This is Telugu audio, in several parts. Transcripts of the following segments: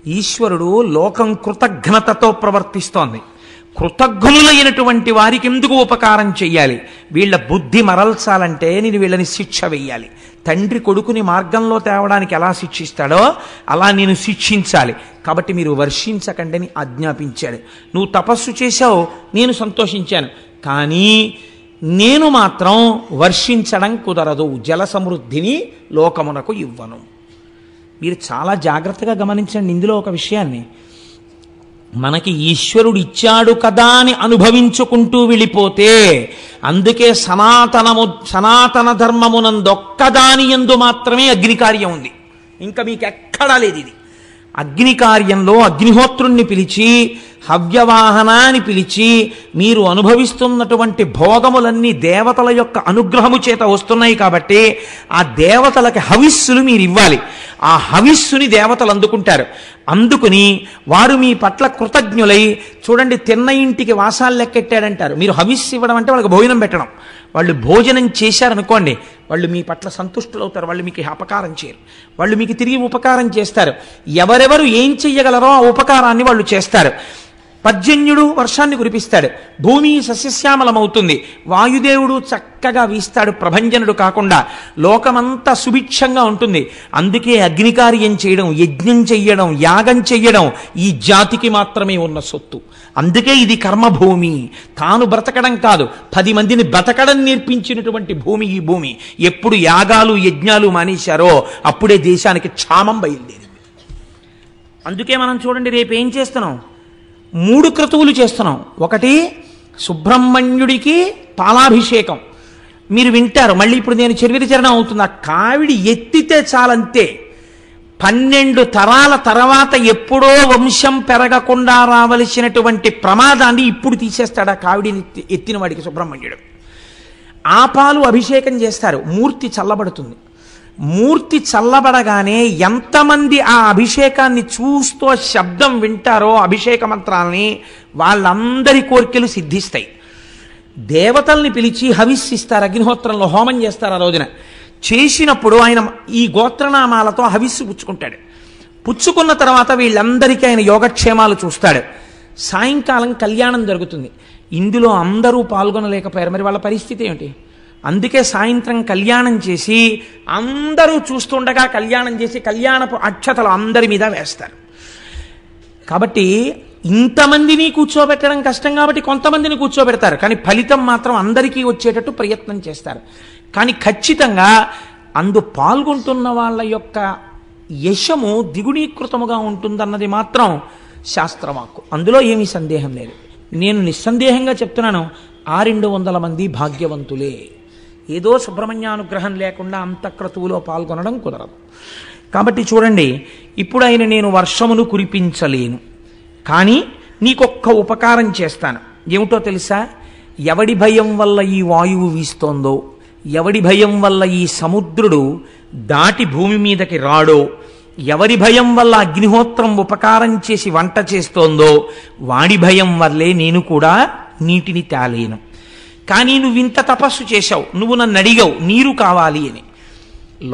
ఈశ్వరుడు లోకం కృతజ్ఞతతో ప్రవర్తిస్తోంది. కృతజ్ఞులైనటువంటి వారికి ఎందుకు ఉపకారం చెయ్యాలి? వీళ్ళ బుద్ధి మరల్చాలంటే నేను వీళ్ళని శిక్ష వెయ్యాలి. తండ్రి కొడుకుని మార్గంలో తేవడానికి ఎలా శిక్షిస్తాడో అలా నేను శిక్షించాలి. కాబట్టి మీరు వర్షించకండి అని ఆజ్ఞాపించాడు. నువ్వు తపస్సు చేశావు, నేను సంతోషించాను. కానీ నేను మాత్రం వర్షించడం కుదరదు, జల సమృద్ధిని లోకమునకు ఇవ్వను. మీరు చాలా జాగ్రత్తగా గమనించండి ఇందులో ఒక విషయాన్ని. మనకి ఈశ్వరుడు ఇచ్చాడు కదా అని అనుభవించుకుంటూ వెళ్ళిపోతే, అందుకే సనాతన ధర్మమునందొక్కదాని యందు మాత్రమే అగ్నికార్యం ఉంది, ఇంకా మీకు ఎక్కడా లేదు. ఇది అగ్నికార్యంలో అగ్నిహోత్రుణ్ణి పిలిచి హవ్యవాహనాన్ని పిలిచి మీరు అనుభవిస్తున్నటువంటి భోగములన్నీ దేవతల యొక్క అనుగ్రహము చేత వస్తున్నాయి కాబట్టి ఆ దేవతలకి హవిస్సులు మీరు ఇవ్వాలి. ఆ హవిస్సుని దేవతలు అందుకుంటారు. అందుకుని వారు మీ పట్ల కృతజ్ఞులై, చూడండి తిన్న ఇంటికి వాసాలు లెక్కెట్టాడంటారు. మీరు హవిస్సు ఇవ్వడం అంటే వాళ్ళకి భోజనం పెట్టడం. వాళ్ళు భోజనం చేశారనుకోండి, వాళ్ళు మీ పట్ల సంతుష్టులవుతారు. వాళ్ళు మీకు అపకారం చేయరు, వాళ్ళు మీకు తిరిగి ఉపకారం చేస్తారు. ఎవరెవరు ఏం చెయ్యగలరో ఆ ఉపకారాన్ని వాళ్ళు చేస్తారు. పర్జన్యుడు వర్షాన్ని కురిపిస్తాడు, భూమి సస్యశ్యామలమవుతుంది. వాయుదేవుడు చక్కగా వీస్తాడు, ప్రభంజనుడు కాకుండా లోకమంతా సుభిక్షంగా ఉంటుంది. అందుకే అగ్నికార్యం చేయడం, యజ్ఞం చెయ్యడం, యాగం చెయ్యడం ఈ జాతికి మాత్రమే ఉన్న సొత్తు. అందుకే ఇది కర్మభూమి. తాను బ్రతకడం కాదు, 10 మందిని బ్రతకడం నేర్పించినటువంటి భూమి ఈ భూమి. ఎప్పుడు యాగాలు యజ్ఞాలు మానేశారో అప్పుడే దేశానికి క్షామం బయలుదేరింది. అందుకే మనం చూడండి రేపు ఏం చేస్తున్నాం, 3 క్రతువులు చేస్తున్నాం. ఒకటి సుబ్రహ్మణ్యుడికి పాలాభిషేకం. మీరు వింటారు, మళ్ళీ ఇప్పుడు నేను చరివిరచరణ అవుతుంది. ఆ కావిడి ఎత్తితే చాలంతే 12 తరాల తర్వాత ఎప్పుడో వంశం పెరగకుండా రావలసినటువంటి ప్రమాదాన్ని ఇప్పుడు తీసేస్తాడు ఆ కావిడిని ఎత్తిన వాడికి సుబ్రహ్మణ్యుడు. ఆ పాలు అభిషేకం చేస్తారు, మూర్తి చల్లబడుతుంది. మూర్తి చల్లబడగానే ఎంతమంది ఆ అభిషేకాన్ని చూస్తూ శబ్దం వింటారో అభిషేక మంత్రాలని, వాళ్ళందరి కోరికలు సిద్ధిస్తాయి. దేవతల్ని పిలిచి హవిస్సిస్తారు, అగ్నిహోత్రంలో హోమం చేస్తారు. ఆ రోజున చేసినప్పుడు ఆయన ఈ గోత్రనామాలతో హవిస్సు పుచ్చుకుంటాడు. పుచ్చుకున్న తర్వాత వీళ్ళందరికీ ఆయన యోగక్షేమాలు చూస్తాడు. సాయంకాలం కళ్యాణం జరుగుతుంది. ఇందులో అందరూ పాల్గొనలేకపోయారు, మరి వాళ్ళ పరిస్థితి ఏమిటి? అందుకే సాయంత్రం కళ్యాణం చేసి అందరూ చూస్తుండగా కళ్యాణం చేసి కళ్యాణపు అక్షతలు అందరి మీద వేస్తారు. కాబట్టి ఇంతమందిని కూర్చోబెట్టడం కష్టం కాబట్టి కొంతమందిని కూర్చోబెడతారు, కానీ ఫలితం మాత్రం అందరికీ వచ్చేటట్టు ప్రయత్నం చేస్తారు. కానీ ఖచ్చితంగా పాల్గొంటున్న వాళ్ళ యొక్క యశము ద్విగుణీకృతముగా ఉంటుందన్నది మాత్రం శాస్త్రవాక్కు. అందులో ఏమీ సందేహం లేదు. నేను నిస్సందేహంగా చెప్తున్నాను, 200 మంది భాగ్యవంతులే. ఏదో సుబ్రహ్మణ్యానుగ్రహం లేకుండా అంతఃక్రతువులో పాల్గొనడం కుదరదు. కాబట్టి చూడండి, ఇప్పుడు ఆయన నేను వర్షమును కురిపించలేను, కానీ నీకొక్క ఉపకారం చేస్తాను. ఏమిటో తెలుసా? ఎవడి భయం వల్ల ఈ వాయువు వీస్తోందో, ఎవడి భయం వల్ల ఈ సముద్రుడు దాటి భూమి మీదకి రాడో, ఎవరి భయం వల్ల అగ్నిహోత్రం ఉపకారం చేసి వంట చేస్తోందో వాడి భయం వల్లే నేను కూడా నీటిని తేలేను. కానీ నువ్వు ఇంత తపస్సు చేశావు, నువ్వు నన్ను అడిగావు నీరు కావాలి అని.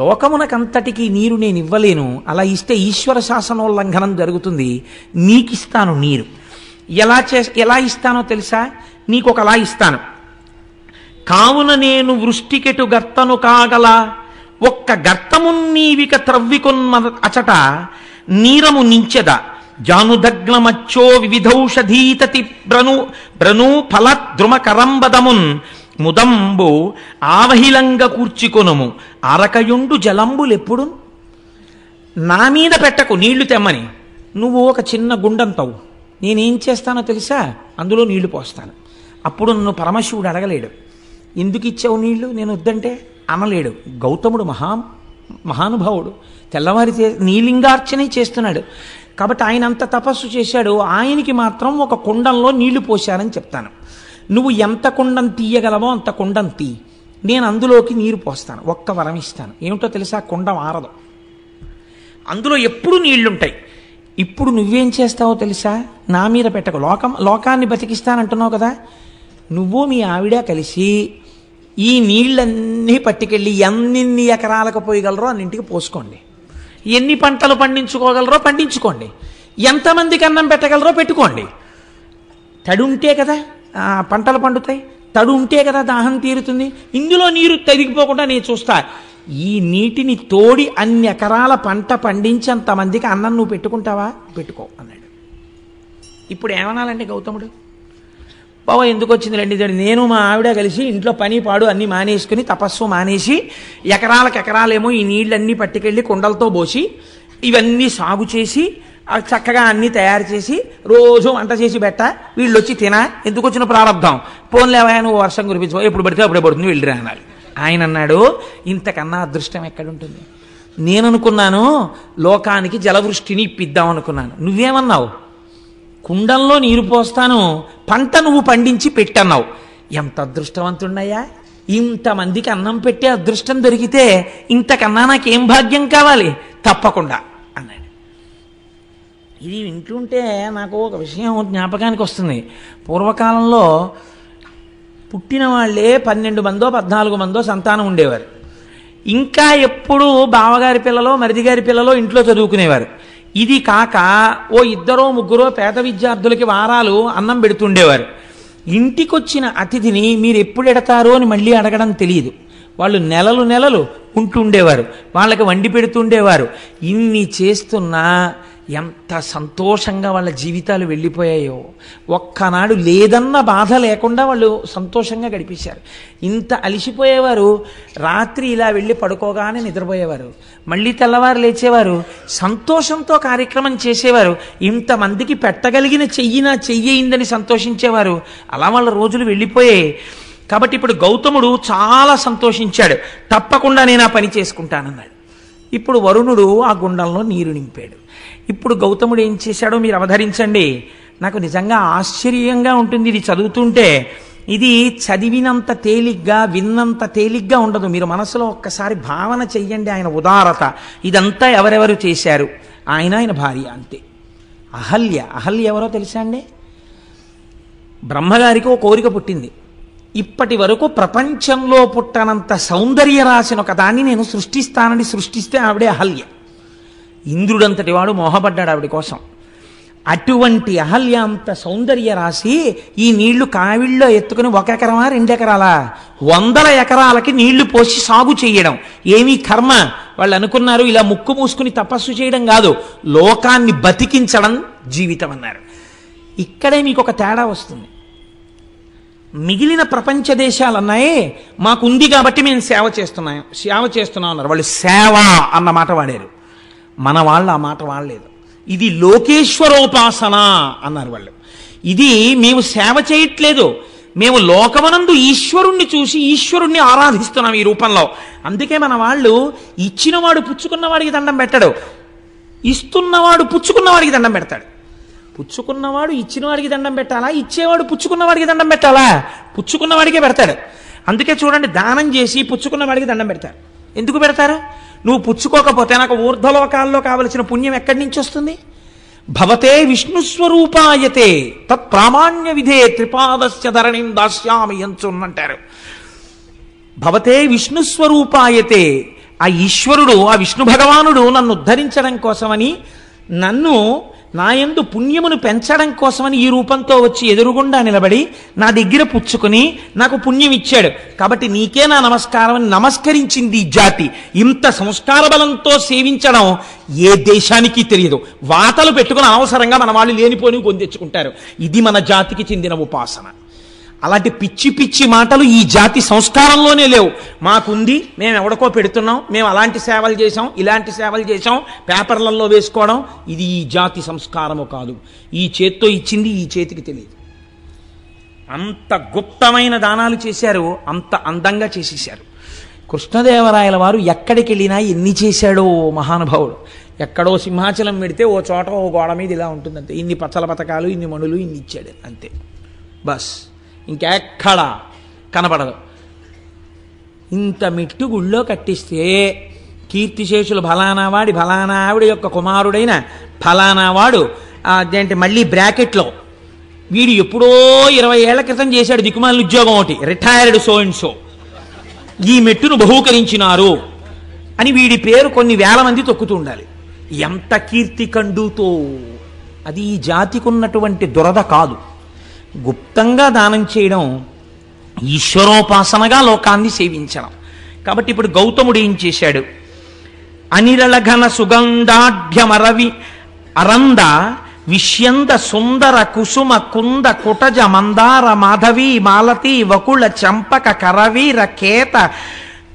లోకమునకంతటికీ నీరు నేను ఇవ్వలేను, అలా ఇస్తే ఈశ్వర శాసనోల్లంఘనం జరుగుతుంది. నీకిస్తాను నీరు. ఎలా ఇస్తానో తెలుసా? నీకొకలా ఇస్తాను. కావున నేను వృష్టికెటు గర్తను కాగల, ఒక్క గర్తమున్నీవిక త్రవ్వికొన్న అచట నీరము నించెద, జానుదగ్నమచ్చో వివిధౌషధీతతి బ్రను ఫల ద్రుమ కరంబదమున్ ముదంబు ఆవహిలంగ కూర్చికొనుము అరకయుండు జలంబులెప్పుడు. నా మీద పెట్టకు నీళ్లు తెమ్మని, నువ్వు ఒక చిన్న గుండంతవు, నేనేం చేస్తానో తెలుసా? అందులో నీళ్లు పోస్తాను. అప్పుడు నన్ను పరమశివుడు అడగలేడు, ఎందుకు ఇచ్చావు నీళ్లు, నేను వద్దంటే అనలేడు. గౌతముడు మహానుభావుడు, తెల్లవారి నీలింగార్చనే చేస్తున్నాడు. కాబట్టి ఆయన అంత తపస్సు చేశాడు. ఆయనకి మాత్రం ఒక కుండంలో నీళ్లు పోశారని చెప్తాను. నువ్వు ఎంత కుండం తీయగలవో అంత కుండం తీ, నేను అందులోకి నీరు పోస్తాను. ఒక్క వరం ఇస్తాను, ఏమిటో తెలుసా? కుండం ఆరదు, అందులో ఎప్పుడు నీళ్లుంటాయి. ఇప్పుడు నువ్వేం చేస్తావో తెలుసా? నా మీద పెట్టకు, లోకాన్ని బతికిస్తానంటున్నావు కదా, నువ్వు మీ ఆవిడ కలిసి ఈ నీళ్ళన్నీ పట్టుకెళ్ళి ఎన్ని ఎకరాలకు పోయగలరో అన్నింటికి పోసుకోండి, ఎన్ని పంటలు పండించుకోగలరో పండించుకోండి. ఎంతమందికి అన్నం పెట్టగలరో పెట్టుకోండి. తడి ఉంటే కదా పంటలు పండుతాయి, తడు ఉంటే కదా దాహం తీరుతుంది. ఇందులో నీరు తరిగిపోకుండా నేను చూస్తా. ఈ నీటిని తోడి అన్ని ఎకరాల పంట పండించేంతమందికి అన్నం నువ్వు పెట్టుకుంటావా? పెట్టుకో అన్నాడు. ఇప్పుడు ఏమనాలండి గౌతముడు? బావ ఎందుకు వచ్చింది రండి, నేను మా ఆవిడ కలిసి ఇంట్లో పని పాడు అన్నీ మానేసుకుని తపస్సు మానేసి ఎకరాలకు ఎకరాలేమో ఈ నీళ్ళన్నీ పట్టుకెళ్ళి కుండలతో పోసి ఇవన్నీ సాగు చేసి చక్కగా అన్నీ తయారు చేసి రోజు వంట చేసి పెట్ట, వీళ్ళు వచ్చి తినా, ఎందుకు వచ్చిన ప్రారంభం, పోన్లేవా నువ్వు వర్షం కురిపించు, ఎప్పుడు పడితే అప్పుడే పడుతుంది వెళ్ళిరా అనాలి. ఆయన అన్నాడు, ఇంతకన్నా అదృష్టం ఎక్కడుంటుంది? నేననుకున్నాను లోకానికి జలవృష్టిని ఇప్పిద్దాం అనుకున్నాను. నువ్వేమన్నావు? కుండంలో నీరు పోస్తాను, పంట నువ్వు పండించి పెట్టన్నావు. ఎంత అదృష్టవంతున్నయ్యా! ఇంతమందికి అన్నం పెట్టే అదృష్టం దొరికితే ఇంతకన్నా నాకేం భాగ్యం కావాలి? తప్పకుండా అన్నాడు. ఇది వింటుంటే నాకు ఒక విషయం జ్ఞాపకానికి వస్తుంది. పూర్వకాలంలో పుట్టిన వాళ్ళే 12 మందో 14 మందో సంతానం ఉండేవారు. ఇంకా ఎప్పుడు బావగారి పిల్లలో మరిదిగారి పిల్లలో ఇంట్లో చదువుకునేవారు. ఇది కాక ఓ 2 3 పేద విద్యార్థులకి వారాలు అన్నం పెడుతుండేవారు. ఇంటికొచ్చిన అతిథిని మీరు ఎప్పుడు ఎడతారో అని మళ్ళీ అడగడం తెలియదు. వాళ్ళు నెలలు ఉంటుండేవారు, వాళ్ళకి వండి పెడుతుండేవారు. ఇన్ని చేస్తున్నా ఎంత సంతోషంగా వాళ్ళ జీవితాలు వెళ్ళిపోయాయో. ఒక్కనాడు లేదన్న బాధ లేకుండా వాళ్ళు సంతోషంగా గడిపేశారు. ఇంత అలిసిపోయేవారు, రాత్రి ఇలా వెళ్ళి పడుకోగానే నిద్రపోయేవారు, మళ్ళీ తెల్లవారు లేచేవారు, సంతోషంతో కార్యక్రమం చేసేవారు. ఇంతమందికి పెట్టగలిగిన చెయ్యిందని సంతోషించేవారు. అలా వాళ్ళ రోజులు వెళ్ళిపోయాయి. కాబట్టి ఇప్పుడు గౌతముడు చాలా సంతోషించాడు. తప్పకుండా నేను ఆ పని చేసుకుంటానన్నాడు. ఇప్పుడు వరుణుడు ఆ గుండంలో నీరు నింపాడు. ఇప్పుడు గౌతముడు ఏం చేశాడో మీరు అవధరించండి. నాకు నిజంగా ఆశ్చర్యంగా ఉంటుంది ఇది చదువుతుంటే. ఇది చదివినంత తేలిగ్గా విన్నంత తేలిగ్గా ఉండదు. మీరు మనసులో ఒక్కసారి భావన చెయ్యండి ఆయన ఉదారత. ఇదంతా ఎవరెవరు చేశారు? ఆయన భార్య అంతే. అహల్య ఎవరో తెలుసా అండి? బ్రహ్మగారికి ఓ కోరిక పుట్టింది. ఇప్పటి వరకు ప్రపంచంలో పుట్టనంత సౌందర్య రాశిన ఒక దాన్ని నేను సృష్టిస్తానని సృష్టిస్తే ఆవిడే అహల్య. ఇంద్రుడంతటి వాడు మోహపడ్డాడు ఆవిడ కోసం. అటువంటి అహల్య అంత సౌందర్య రాశి ఈ నీళ్లు కావిళ్ళలో ఎత్తుకుని 1 ఎకరమా 2 ఎకరాలా 100 ఎకరాలకి నీళ్లు పోసి సాగు చేయడం ఏమీ కర్మ. వాళ్ళు అనుకున్నారు ఇలా ముక్కు మూసుకుని తపస్సు చేయడం కాదు, లోకాన్ని బతికించడం జీవితం అన్నారు. ఇక్కడే మీకు ఒక తేడా వస్తుంది. మిగిలిన ప్రపంచ దేశాలు అన్నాయే మాకుంది కాబట్టి మేము సేవ చేస్తున్నాం అన్నారు. వాళ్ళు సేవ అన్న మాట వాడారు. మన వాళ్ళు ఆ మాట వాడలేదు. ఇది లోకేశ్వరోపాసన అన్నారు వాళ్ళు. ఇది మేము సేవ చేయట్లేదు, మేము లోకమనందు ఈశ్వరుణ్ణి చూసి ఈశ్వరుణ్ణి ఆరాధిస్తున్నాం ఈ రూపంలో. అందుకే మన వాళ్ళు ఇచ్చినవాడు పుచ్చుకున్నవాడికి దండం పెట్టడు, ఇస్తున్నవాడు పుచ్చుకున్నవాడికి దండం పెడతాడు. పుచ్చుకున్నవాడు ఇచ్చినవాడికి దండం పెట్టాలా, ఇచ్చేవాడు పుచ్చుకున్నవాడికి దండం పెట్టాలా? పుచ్చుకున్నవాడికే పెడతాడు. అందుకే చూడండి, దానం చేసి పుచ్చుకున్నవాడికి దండం పెడతారు. ఎందుకు పెడతారు? నువ్వు పుచ్చుకోకపోతే నాకు ఊర్ధ్వలోకాల్లో కావలసిన పుణ్యం ఎక్కడి నుంచి వస్తుంది? భవతే విష్ణుస్వరూపాయతే తత్ ప్రామాణ్య విధే త్రిపాదస్య ధరణిం దాస్యామి అంటారు. భవతే విష్ణుస్వరూపాయతే, ఆ ఈశ్వరుడు ఆ విష్ణు భగవానుడు నన్ను ఉద్ధరించడం కోసమని, నన్ను నాయందు పుణ్యమును పెంచడం కోసమని ఈ రూపంతో వచ్చి ఎదురుగుండా నిలబడి నా దగ్గర పుచ్చుకుని నాకు పుణ్యం ఇచ్చాడు. కాబట్టి నీకే నా నమస్కారం అని నమస్కరించింది ఈ జాతి. ఇంత సంస్కార బలంతో సేవించడం ఏ దేశానికి తెలియదు. వాతలు పెట్టుకుని అవసరంగా మన వాళ్ళు లేనిపోని గొంతెచ్చుకుంటారు. ఇది మన జాతికి చెందిన ఉపాసన. అలాంటి పిచ్చి పిచ్చి మాటలు ఈ జాతి సంస్కారంలోనే లేవు. మాకుంది, మేము ఎవడికో పెడుతున్నాం, మేము అలాంటి సేవలు చేసాం, ఇలాంటి సేవలు చేసాం, పేపర్లలో వేసుకోవడం, ఇది ఈ జాతి సంస్కారము కాదు. ఈ చేత్తో ఇచ్చింది ఈ చేతికి తెలియదు. అంత గుప్తమైన దానాలు చేశారు, అంత అందంగా చేసేశారు. కృష్ణదేవరాయల వారు ఎక్కడికి వెళ్ళినా ఎన్ని చేశాడో మహానుభావుడు. ఎక్కడో సింహాచలం పెడితే ఓ చోట ఓ గోడ మీద ఇలా ఉంటుందంతే, ఇన్ని పచ్చల పథకాలు, ఇన్ని మణులు, ఇన్ని ఇచ్చాడు అంతే, బస్. ఇంకెక్కడా కనపడదు. ఇంత మెట్టు గుళ్ళో కట్టిస్తే కీర్తిశేషులు ఫలానా వాడి ఫలానా ఆవిడ యొక్క కుమారుడైన ఫలానా వాడు అదేంటి మళ్ళీ బ్రాకెట్లో వీడు ఎప్పుడో 20 ఏళ్ల క్రితం చేశాడు దిక్కుమాలిన ఉద్యోగం ఒకటి, రిటైర్డ్ సో అండ్ సో, ఈ మెట్టును బహూకరించినారు అని వీడి పేరు కొన్ని వేల మంది తొక్కుతూ ఉండాలి. ఎంత కీర్తి కండుతో అది ఈ జాతికి ఉన్నటువంటి దురద కాదు. గుప్తంగా దానం చేయడం ఈశ్వరోపాసనగా లోకాన్ని సేవించడం. కాబట్టి ఇప్పుడు గౌతముడు ఏం చేశాడు? అనిరళఘన సుగంధాఢ్యమరవి అరంద విష్యంద సుందర కుసుమ కుంద కుటజ మందార మాధవి మాలతి వకుళ చంపక కరవీర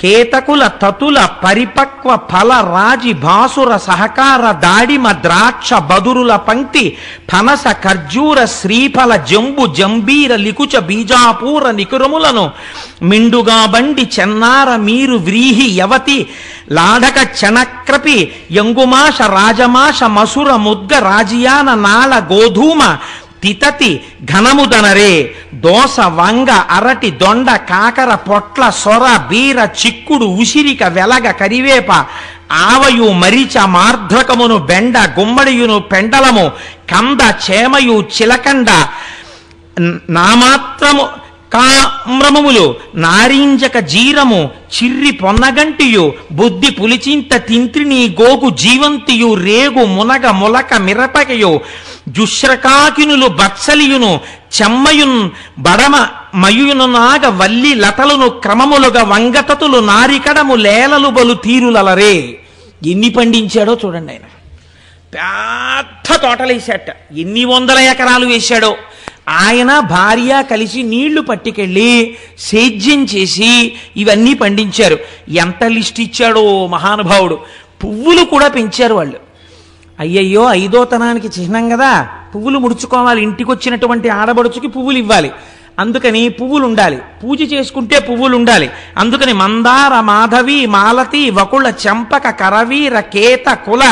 కేతకుల తతుల పరిపక్వ ఫల రాజి భాసుర సహకార దాడిమ ద్రాక్ష బదురుల పంక్తి ఫనస ఖర్జూర శ్రీఫల జంబు జంబీర లికుచ బీజాపూర నికురములను మిండుగా బండి చెన్నార మీరు వ్రీహి యవతి లాఢక చనక్రపి యంగుమాష రాజమాష మసుర ముద్గ రాజియాన నాళ గోధూమ తితతి ఘనముదనరే దోస వంగ అరటి దొండ కాకర పొట్ల సొర బీర చిక్కుడు ఉసిరిక వెలగ కరివేప ఆవయు మరిచ మార్ధ్రకమును బెండ గుమ్మడియును పెండలము కంద చేమయు చిలకండ నామాత్రము కామ్రములు నారింజక జీరము చిర్రి పొన్నగంటియు బుద్ధి పులిచింత తింత్రిని గోగు జీవంతియు రేగు మునగ ములక మిరపకయు జుశ్రకాకినులు బత్సలియును చెమ్మయున్ బడమ మయును నాగ వల్లి లతలును క్రమములుగా వంగతతులు నారికడము లేలలు బలు తీరులలరే. ఎన్ని పండించాడో చూడండి. ఆయన పెద్ద తోటలేశాట, ఎన్ని వందల ఎకరాలు వేశాడో. ఆయన భార్య కలిసి నీళ్లు పట్టుకెళ్ళి సేద్యం చేసి ఇవన్నీ పండించారు. ఎంత లిస్ట్ ఇచ్చాడో మహానుభావుడు. పువ్వులు కూడా పెంచారు వాళ్ళు. అయ్యయ్యో, 5వ తనానికి చిహ్నం కదా, పువ్వులు ముడుచుకోవాలి. ఇంటికి వచ్చినటువంటి ఆడబడుచుకి పువ్వులు ఇవ్వాలి. అందుకని పువ్వులు ఉండాలి, పూజ చేసుకుంటే పువ్వులు ఉండాలి. అందుకని మందార మాధవి మాలతి వకుళ చంపక కరవీర కేత కుల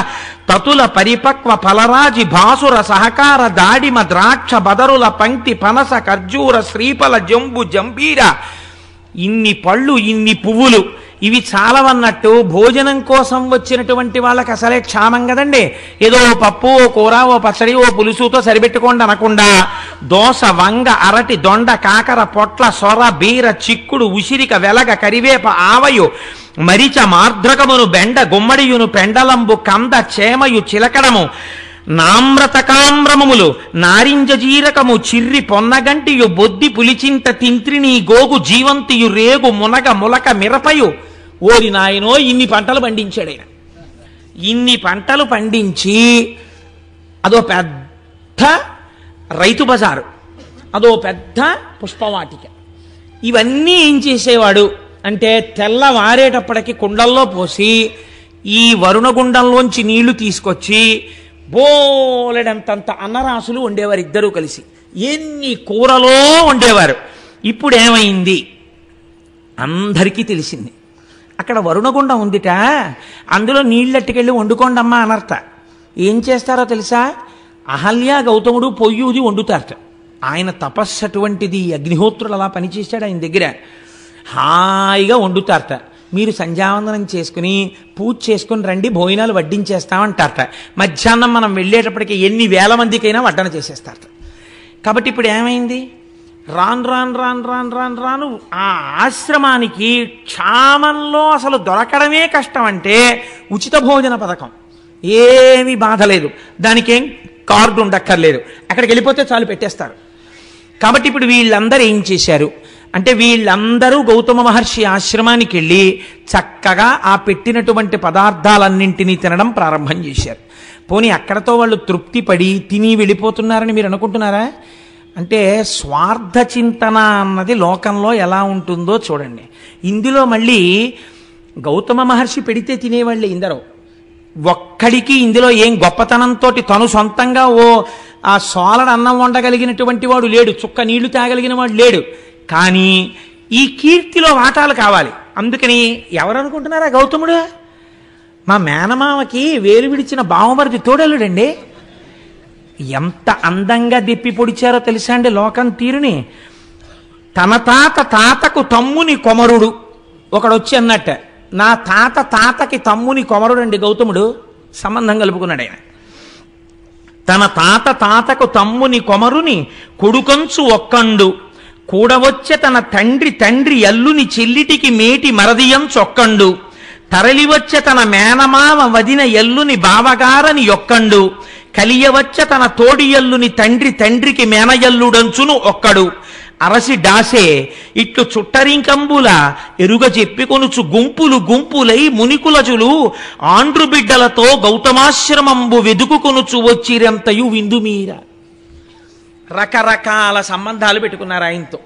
తతుల పరిపక్వ ఫలరాజి భాసుర సహకార దాడిమ ద్రాక్ష బదరుల పంక్తి పనస ఖర్జూర శ్రీఫల జంబు జంబీర. ఇన్ని పళ్ళు, ఇన్ని పువ్వులు, ఇవి చాలవన్నట్టు భోజనం కోసం వచ్చినటువంటి వాళ్ళకి అసలే క్షామం కదండి. ఏదో పప్పు, ఓ కూర, ఓ పచ్చడి, ఓ పులుసుతో సరిపెట్టుకోండి అనకుండా దోస వంగ అరటి దొండ కాకర పొట్ల సొర బీర చిక్కుడు ఉసిరిక వెలగ కరివేప ఆవయు మరిచ మార్ధ్రకమును బెండ గుమ్మడియును పెండలంబు కంద చేమయు చిలకడము నామ్రతకామ్రమములు నారింజ జీరకము చిర్రి పొన్నగంటియు బొద్ది పులిచింత తింత్రిని గోగు జీవంతియు రేగు మునగ ములక మిరపయు. ఓరి నాయనో, ఇన్ని పంటలు పండించాడు ఆయన. ఇన్ని పంటలు పండించి అదో పెద్ద రైతు బజారు, అదో పెద్ద పుష్పవాటిక. ఇవన్నీ ఏం చేసేవాడు అంటే, తెల్లవారేటప్పటికి కుండల్లో పోసి ఈ వరుణగుండంలోంచి నీళ్లు తీసుకొచ్చి బోలెడంతంత అన్నరాసులు వండేవారు ఇద్దరూ కలిసి. ఎన్ని కూరలో వండేవారు. ఇప్పుడు ఏమైంది? అందరికీ తెలిసింది. అక్కడ వరుణగుండం ఉందిట, అందులో నీళ్ళెట్టుకెళ్ళి వండుకోండమ్మా అనర్త. ఏం చేస్తారో తెలుసా? అహల్య గౌతముడు పొయ్యూది వండుతారట. ఆయన తపస్సు అటువంటిది. అగ్నిహోత్రులు అలా పనిచేశాడు ఆయన దగ్గర. హాయిగా వండుతారట. మీరు సంధ్యావందనం చేసుకుని పూజ చేసుకుని రండి, భోజనాలు వడ్డించేస్తామంటారట. మధ్యాహ్నం మనం వెళ్ళేటప్పటికి ఎన్ని వేల మందికైనా వడ్డన చేసేస్తారట. కాబట్టి ఇప్పుడు ఏమైంది? రాను రాను రాను రాను రాను రాను ఆ ఆశ్రమానికి క్షామంలో అసలు దొరకడమే కష్టం. అంటే ఉచిత భోజన పథకం ఏమీ బాధ లేదు, దానికేం కార్డు ఉండక్కర్లేదు, అక్కడికి వెళ్ళిపోతే చాలు పెట్టేస్తారు. కాబట్టి ఇప్పుడు వీళ్ళందరూ ఏం చేశారు అంటే, వీళ్ళందరూ గౌతమ మహర్షి ఆశ్రమానికి వెళ్ళి చక్కగా ఆ పెట్టినటువంటి పదార్థాలన్నింటినీ తినడం ప్రారంభం చేశారు. పోనీ అక్కడతో వాళ్ళు తృప్తి పడి తిని వెళ్ళిపోతున్నారని మీరు అనుకుంటున్నారా? అంటే స్వార్థ చింతన అన్నది లోకంలో ఎలా ఉంటుందో చూడండి. ఇందులో మళ్ళీ గౌతమ మహర్షి పెడితే తినేవాళ్ళే ఇందరూ. ఒక్కడికి ఇందులో ఏం గొప్పతనంతో తను సొంతంగా ఆ సోలడ అన్నం వండగలిగినటువంటి వాడు లేడు, చుక్క నీళ్లు తాగలిగిన వాడు లేడు. కానీ ఈ కీర్తిలో వాటాలు కావాలి. అందుకని ఎవరు అనుకుంటున్నారా? గౌతముడు మా మేనమామకి వేలు విడిచిన బావమరిది తోడలుడండి. ఎంత అందంగా దిప్పి పొడిచారో తెలుసా అండి లోకం తీరుని. తన తాతకు తమ్ముని కొమరుడు ఒకడొచ్చి అన్నట్ట, నా తాతకి తమ్ముని కొమరుడండి గౌతముడు. సంబంధం కలుపుకున్నాడు ఆయన. తన తాతకు తమ్ముని కొమరుని కొడుకంచు ఒక్కండు కూడవచ్చే తన తండ్రి అల్లుని చెల్లిటికి మేటి మరదియం చొక్కండు తరలివచ్చే తన మేనమావ వదిన ఎల్లుని బావగారని యొక్కండు కలియవచ్చ తన తోడియల్లుని తండ్రికి మేనయల్లుడంచును ఒక్కడు అరసి డాసే ఇట్లు చుట్టరింకంబుల ఎరుగ చెప్పికొనుచు గుంపులై మునికులజులు ఆండ్రు బిడ్డలతో గౌతమాశ్రమంబు వెదుకుకొనుచు వచ్చిరంతయు విందుమీర. రకరకాల సంబంధాలు పెట్టుకున్నారు ఆయనతో.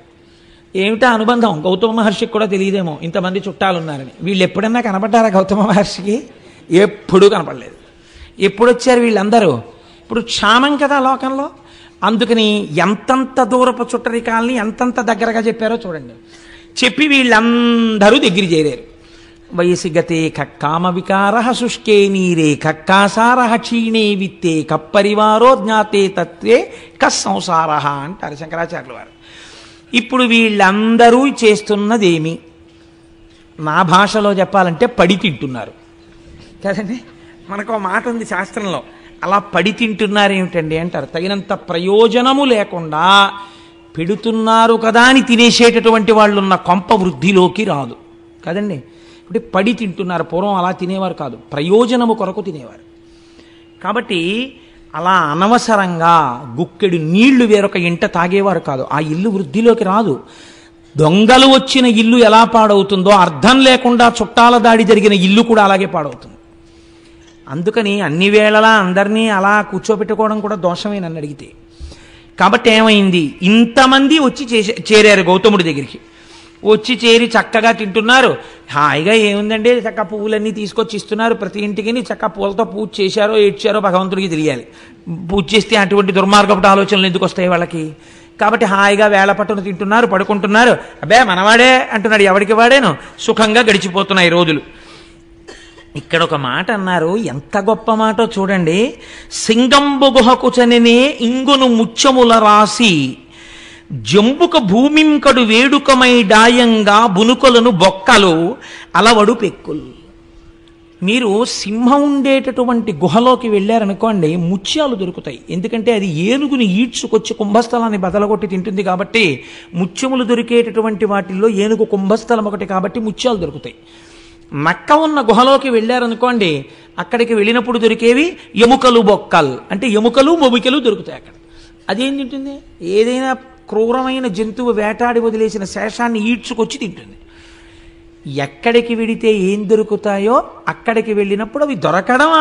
ఏమిటా అనుబంధం? గౌతమ మహర్షికి కూడా తెలియదేమో ఇంతమంది చుట్టాలున్నారని. వీళ్ళు ఎప్పుడన్నా కనపడ్డారా గౌతమ మహర్షికి? ఎప్పుడూ కనపడలేదు. ఎప్పుడు వచ్చారు వీళ్ళందరూ? ఇప్పుడు క్షామం కదా లోకంలో. అందుకని ఎంతంత దూరపు చుట్టరికాలని ఎంతంత దగ్గరగా చెప్పారో చూడండి. చెప్పి వీళ్ళందరూ దగ్గర చేరారు. వయసి గతే కక్కామ వికార శుష్కే నీరే కక్కాసార క్షీణే విత్తే కప్పరివారో జ్ఞాతే తత్వే కస్సంసార అంటారు శంకరాచార్యుల వారు. ఇప్పుడు వీళ్ళందరూ చేస్తున్నదేమి? నా భాషలో చెప్పాలంటే పడి తింటున్నారు కదండి. మనకు ఒక మాట ఉంది శాస్త్రంలో, అలా పడి తింటున్నారు ఏమిటండి అంటారు. తగినంత ప్రయోజనము లేకుండా పెడుతున్నారు కదా అని తినేసేటటువంటి వాళ్ళు ఉన్న కొంప వృద్ధిలోకి రాదు కదండి. ఇప్పుడు పడి తింటున్నారు. పూర్వం అలా తినేవారు కాదు, ప్రయోజనము కొరకు తినేవారు. కాబట్టి అలా అనవసరంగా గుక్కెడు నీళ్లు వేరొక ఇంట తాగేవారు కాదు. ఆ ఇల్లు వృద్ధిలోకి రాదు. దొంగలు వచ్చిన ఇల్లు ఎలా పాడవుతుందో అర్థం లేకుండా చుట్టాల దాడి జరిగిన ఇల్లు కూడా అలాగే పాడవుతుంది. అందుకని అన్ని వేళలా అందరినీ అలా కూర్చోబెట్టుకోవడం కూడా దోషమే నన్ను అడిగితే. కాబట్టి ఏమైంది? ఇంతమంది వచ్చి చేరారు గౌతముడి దగ్గరికి. వచ్చి చేరి చక్కగా తింటున్నారు. హాయిగా ఏముందండి, చక్క పువ్వులన్నీ తీసుకొచ్చి ఇస్తున్నారు ప్రతి ఇంటికి. చక్క పూలతో పూజ చేశారో ఏడ్చారో భగవంతుడికి తెలియాలి. పూజ చేస్తే అటువంటి దుర్మార్గపు ఆలోచనలు ఎందుకు వస్తాయి వాళ్ళకి? కాబట్టి హాయిగా వేళ పట్టును తింటున్నారు, పడుకుంటున్నారు. అబ్బే మనవాడే అంటున్నాడు, ఎవరికి వాడేను. సుఖంగా గడిచిపోతున్నాయి రోజులు. ఇక్కడ ఒక మాట అన్నారు, ఎంత గొప్ప మాటో చూడండి. సింగంబు గుహకు చనినే ఇంగును ముత్యముల రాసి జంబుక భూమింకడు వేడుకమై డాయంగా బునుకలను బొక్కలు అలవడు పెక్కులు. మీరు సింహం ఉండేటటువంటి గుహలోకి వెళ్ళారనుకోండి, ముత్యాలు దొరుకుతాయి. ఎందుకంటే అది ఏనుగుని ఈడ్చుకొచ్చి కుంభస్థలాన్ని బదలగొట్టి తింటుంది కాబట్టి. ముత్యములు దొరికేటటువంటి వాటిల్లో ఏనుగు కుంభస్థలం ఒకటి కాబట్టి ముత్యాలు దొరుకుతాయి. నక్క ఉన్న గుహలోకి వెళ్ళారనుకోండి, అక్కడికి వెళ్ళినప్పుడు దొరికేవి ఎముకలు బొక్కలు, అంటే ఎముకలు మొబికలు దొరుకుతాయి అక్కడ. అదేం తింటుంది? ఏదైనా క్రూరమైన జంతువు వేటాడి వదిలేసిన శేషాన్ని ఈడ్చుకొచ్చి తింటుంది. ఎక్కడికి వెడితే ఏం దొరుకుతాయో అక్కడికి వెళ్ళినప్పుడు అవి దొరకడం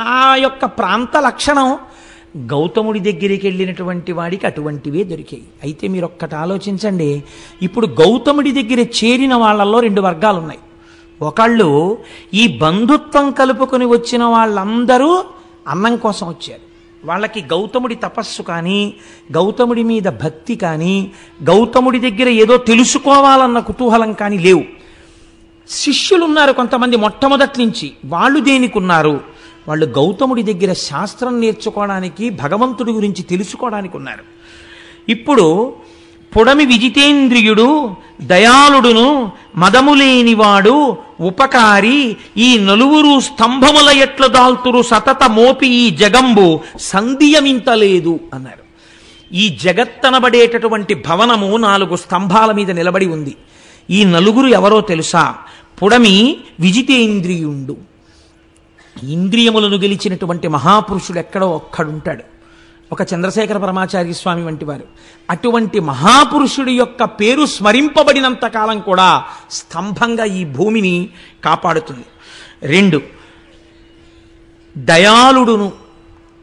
ఆ యొక్క ప్రాంత లక్షణం. గౌతముడి దగ్గరికి వెళ్ళినటువంటి వాడికి అటువంటివే దొరికాయి. అయితే మీరు ఒక్కటి ఆలోచించండి. ఇప్పుడు గౌతముడి దగ్గర చేరిన వాళ్ళల్లో రెండు వర్గాలు ఉన్నాయి. ఒకళ్ళు ఈ బంధుత్వం కలుపుకొని వచ్చిన వాళ్ళందరూ అన్నం కోసం వచ్చారు. వాళ్ళకి గౌతముడి తపస్సు కానీ, గౌతముడి మీద భక్తి కానీ, గౌతముడి దగ్గర ఏదో తెలుసుకోవాలన్న కుతూహలం కానీ లేవు. శిష్యులు ఉన్నారు కొంతమంది మొట్టమొదటి నుంచి. వాళ్ళు దేనికున్నారు? వాళ్ళు గౌతముడి దగ్గర శాస్త్రం నేర్చుకోవడానికి, భగవంతుడి గురించి తెలుసుకోవడానికి ఉన్నారు. ఇప్పుడు పొడమి విజితేంద్రియుడు, దయాళుడును, మదములేనివాడు, ఉపకారి, ఈ నలుగురు స్తంభముల ఎట్లు దాల్తురు సతత మోపి ఈ జగంబు సంధియమింతలేదు అన్నారు. ఈ జగత్తనబడేటటువంటి భవనము 4 స్తంభాల మీద నిలబడి ఉంది. ఈ నలుగురు ఎవరో తెలుసా? పొడమి విజితేంద్రియుండు. ఇంద్రియములను గెలిచినటువంటి మహాపురుషుడు ఎక్కడో ఒక్కడుంటాడు, ఒక చంద్రశేఖర పరమాచార్య స్వామి వంటి వారు. అటువంటి మహాపురుషుడి యొక్క పేరు స్మరింపబడినంత కాలం కూడా స్తంభంగా ఈ భూమిని కాపాడుతుంది. 2, దయాళుడును,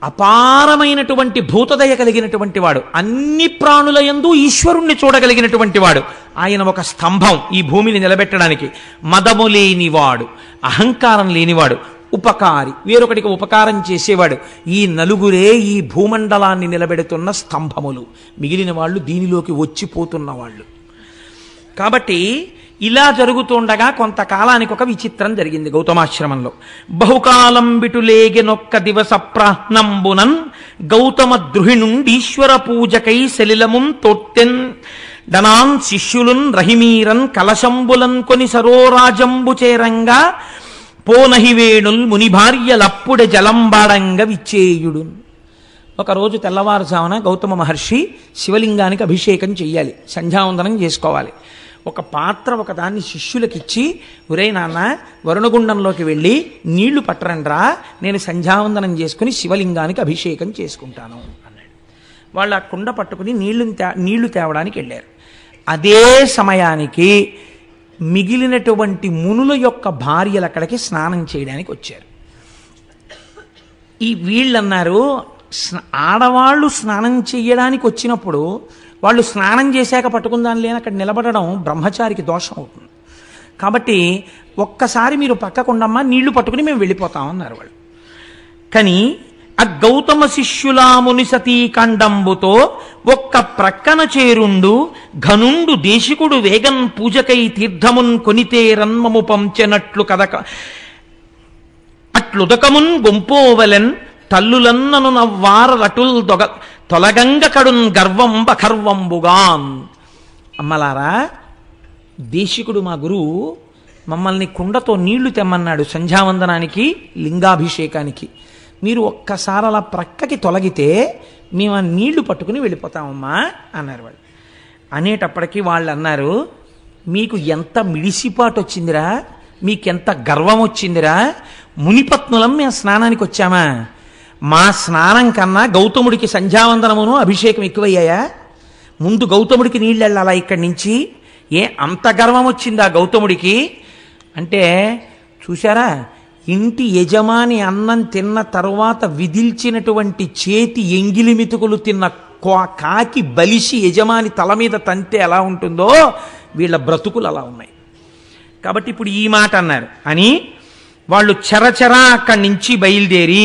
అపారమైనటువంటి భూతదయ కలిగినటువంటి వాడు, అన్ని ప్రాణుల యందు ఈశ్వరుణ్ణి చూడగలిగినటువంటి వాడు. ఆయన ఒక స్తంభం ఈ భూమిని నిలబెట్టడానికి. మదము లేనివాడు, అహంకారం లేనివాడు, ఉపకారి, వేరొకటికి ఉపకారం చేసేవాడు. ఈ నలుగురే ఈ భూమండలాన్ని నిలబెడుతున్న స్తంభములు. మిగిలిన వాళ్ళు దీనిలోకి వచ్చిపోతున్న వాళ్ళు. కాబట్టి ఇలా జరుగుతుండగా కొంతకాలానికి ఒక విచిత్రం జరిగింది గౌతమాశ్రమంలో. బహుకాలం బిటులేగెనొక్క దివస ప్రాహ్నంబునన్ గౌతమ ద్రుహిణుండీశ్వర పూజకై సలిలమున్ తొట్టెన్ డనాన్ శిష్యులున్ రహిమీరన్ కలశంబులన్ కొని సరోరాజంబు చేరంగా పోనహివేణుల్ ముని భార్యలప్పుడే జలంబాడంగా విచ్చేయుడు. ఒకరోజు తెల్లవారుజామున గౌతమ మహర్షి శివలింగానికి అభిషేకం చెయ్యాలి, సంధ్యావందనం చేసుకోవాలి. ఒక పాత్ర ఒకదాన్ని శిష్యులకిచ్చి, ఒరే నాన్న వరుణగుండంలోకి వెళ్ళి నీళ్లు పట్టరండ్రా, నేను సంధ్యావందనం చేసుకుని శివలింగానికి అభిషేకం చేసుకుంటాను అన్నాడు. వాళ్ళు ఆ కుండ పట్టుకుని నీళ్లు తేవడానికి వెళ్ళారు. అదే సమయానికి మిగిలినటువంటి మునుల యొక్క భార్యలు అక్కడికి స్నానం చేయడానికి వచ్చారు. ఈ వీళ్ళన్నారు, ఆడవాళ్ళు స్నానం చేయడానికి వచ్చినప్పుడు వాళ్ళు స్నానం చేశాక పట్టుకుందాం లేని అక్కడ నిలబడడం బ్రహ్మచారికి దోషం అవుతుంది. కాబట్టి ఒక్కసారి మీరు పక్కకుండమ్మా, నీళ్లు పట్టుకుని మేము వెళ్ళిపోతామన్నారు వాళ్ళు. కానీ ఆ గౌతమ శిష్యులా మునిసతీకండంబుతో ఒక్క ప్రక్కన చేరుండు ఘనుండు దేశికుడు వేగన్ పూజకై తీర్థమున్ కొనితే రన్మము పంచెనట్లు కదక అట్లుదకమున్ గొంపోవలెన్ తల్లులన్నను నవ్వార రటుల్ తొలగంగ కడున్ గర్వంబ ఖర్వంబుగాన్. అమ్మలారా, దేశికుడు మా గురువు మమ్మల్ని కుండతో నీళ్లు తెమ్మన్నాడు సంధ్యావందనానికి, లింగాభిషేకానికి. మీరు ఒక్కసారి అలా ప్రక్కకి తొలగితే మేము ఆ నీళ్లు పట్టుకుని వెళ్ళిపోతామమ్మా అన్నారు వాళ్ళు. అనేటప్పటికీ వాళ్ళు అన్నారు, మీకు ఎంత మిడిసిపాటు వచ్చిందిరా, మీకెంత గర్వం వచ్చిందిరా, మునిపత్నులం మేము స్నానానికి వచ్చామా? మా స్నానం కన్నా గౌతముడికి సంధ్యావందనమును అభిషేకం ఎక్కువయ్యాయా? ముందు గౌతముడికి నీళ్ళు వెళ్ళాలా ఇక్కడి నుంచి? అంత గర్వం వచ్చిందా గౌతముడికి అంటే? చూశారా, ఇంటి యజమాని అన్నం తిన్న తరువాత విదిల్చినటువంటి చేతి ఎంగిలి మెతుకులు తిన్న కాకి బలిసి యజమాని తల మీద తంతే ఎలా ఉంటుందో వీళ్ళ బ్రతుకులు అలా ఉన్నాయి. కాబట్టి ఇప్పుడు ఈ మాట అన్నారు అని వాళ్ళు చెరచెరా అక్కడి నుంచి బయలుదేరి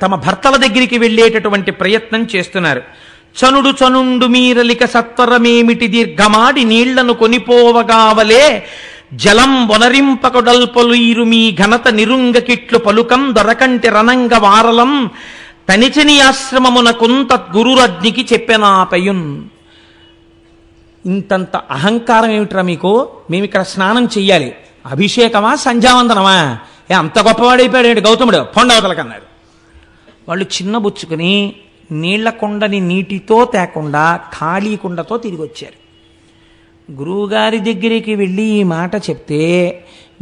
తమ భర్తల దగ్గరికి వెళ్ళేటటువంటి ప్రయత్నం చేస్తున్నారు. చనుండు మీరలిక సత్వరమేమిటి దీర్ఘమాడి నీళ్లను కొనిపోవగావలే జలం వనరింపకొడల్పలుయిరు మీ ఘనత నిరుంగకిట్లు పలుకం దొరకంటి రణంగ వారలం తనిచని ఆశ్రమమున కొంత గురురజ్ఞికి చెప్పెనాపయున్. ఇంతంత అహంకారం ఏమిట్రా మీకు? మేము ఇక్కడ స్నానం చెయ్యాలి, అభిషేకమా సంధ్యావందనమా? అంత గొప్పవాడైపోయాడు గౌతముడు, పొండవతలకన్నారు. వాళ్ళు చిన్నబుచ్చుకుని నీళ్ల కుండని నీటితో తేకుండా ఖాళీ కుండతో తిరిగి వచ్చారు. గురువుగారి దగ్గరికి వెళ్ళి ఈ మాట చెప్తే,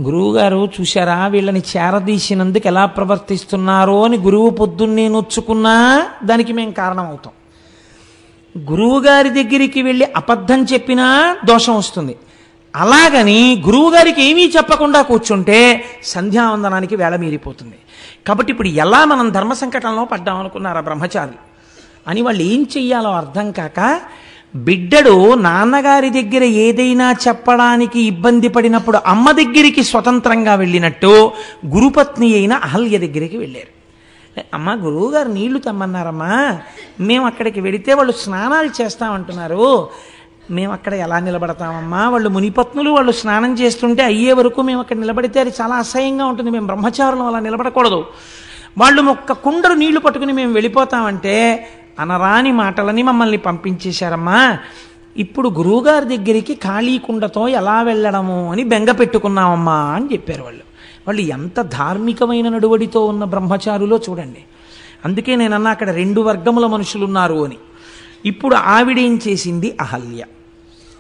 గురువుగారు చూశారా వీళ్ళని చేరదీసినందుకు ఎలా ప్రవర్తిస్తున్నారో అని గురువు పొద్దున్నే నొచ్చుకున్నా దానికి మేము కారణం అవుతాం. గురువుగారి దగ్గరికి వెళ్ళి అబద్ధం చెప్పినా దోషం వస్తుంది. అలాగని గురువుగారికి ఏమీ చెప్పకుండా కూర్చుంటే సంధ్యావందనానికి వేళ మీరిపోతుంది. కాబట్టి ఇప్పుడు ఎలా మనం ధర్మ సంకటంలో పడ్డాం అనుకున్నారా బ్రహ్మచారులు అని వాళ్ళు ఏం చెయ్యాలో అర్థం కాక, బిడ్డడు నాన్నగారి దగ్గర ఏదైనా చెప్పడానికి ఇబ్బంది పడినప్పుడు అమ్మ దగ్గరికి స్వతంత్రంగా వెళ్ళినట్టు గురుపత్ని అయిన అహల్య దగ్గరికి వెళ్ళారు. అమ్మ, గురువుగారు నీళ్లు తెమ్మన్నారమ్మా, మేము అక్కడికి వెడితే వాళ్ళు స్నానాలు చేస్తామంటున్నారు, మేము అక్కడ ఎలా నిలబడతామమ్మా? వాళ్ళు మునిపత్నులు, వాళ్ళు స్నానం చేస్తుంటే అయ్యే వరకు మేము అక్కడ నిలబడితే అది చాలా అసహ్యంగా ఉంటుంది, మేము బ్రహ్మచారులు అలా నిలబడకూడదు. వాళ్ళు ఒక్క కుండరు నీళ్లు పట్టుకుని మేము వెళ్ళిపోతామంటే అనరాని మాటలని మమ్మల్ని పంపించేశారమ్మా. ఇప్పుడు గురువుగారి దగ్గరికి ఖాళీ కుండతో ఎలా వెళ్ళడము అని బెంగ పెట్టుకున్నామమ్మా అని చెప్పారు వాళ్ళు. వాళ్ళు ఎంత ధార్మికమైన నడువడితో ఉన్న బ్రహ్మచారులో చూడండి. అందుకే నేనన్నా అక్కడ రెండు వర్గముల మనుషులు ఉన్నారు అని. ఇప్పుడు ఆవిడేం చేసింది? అహల్య.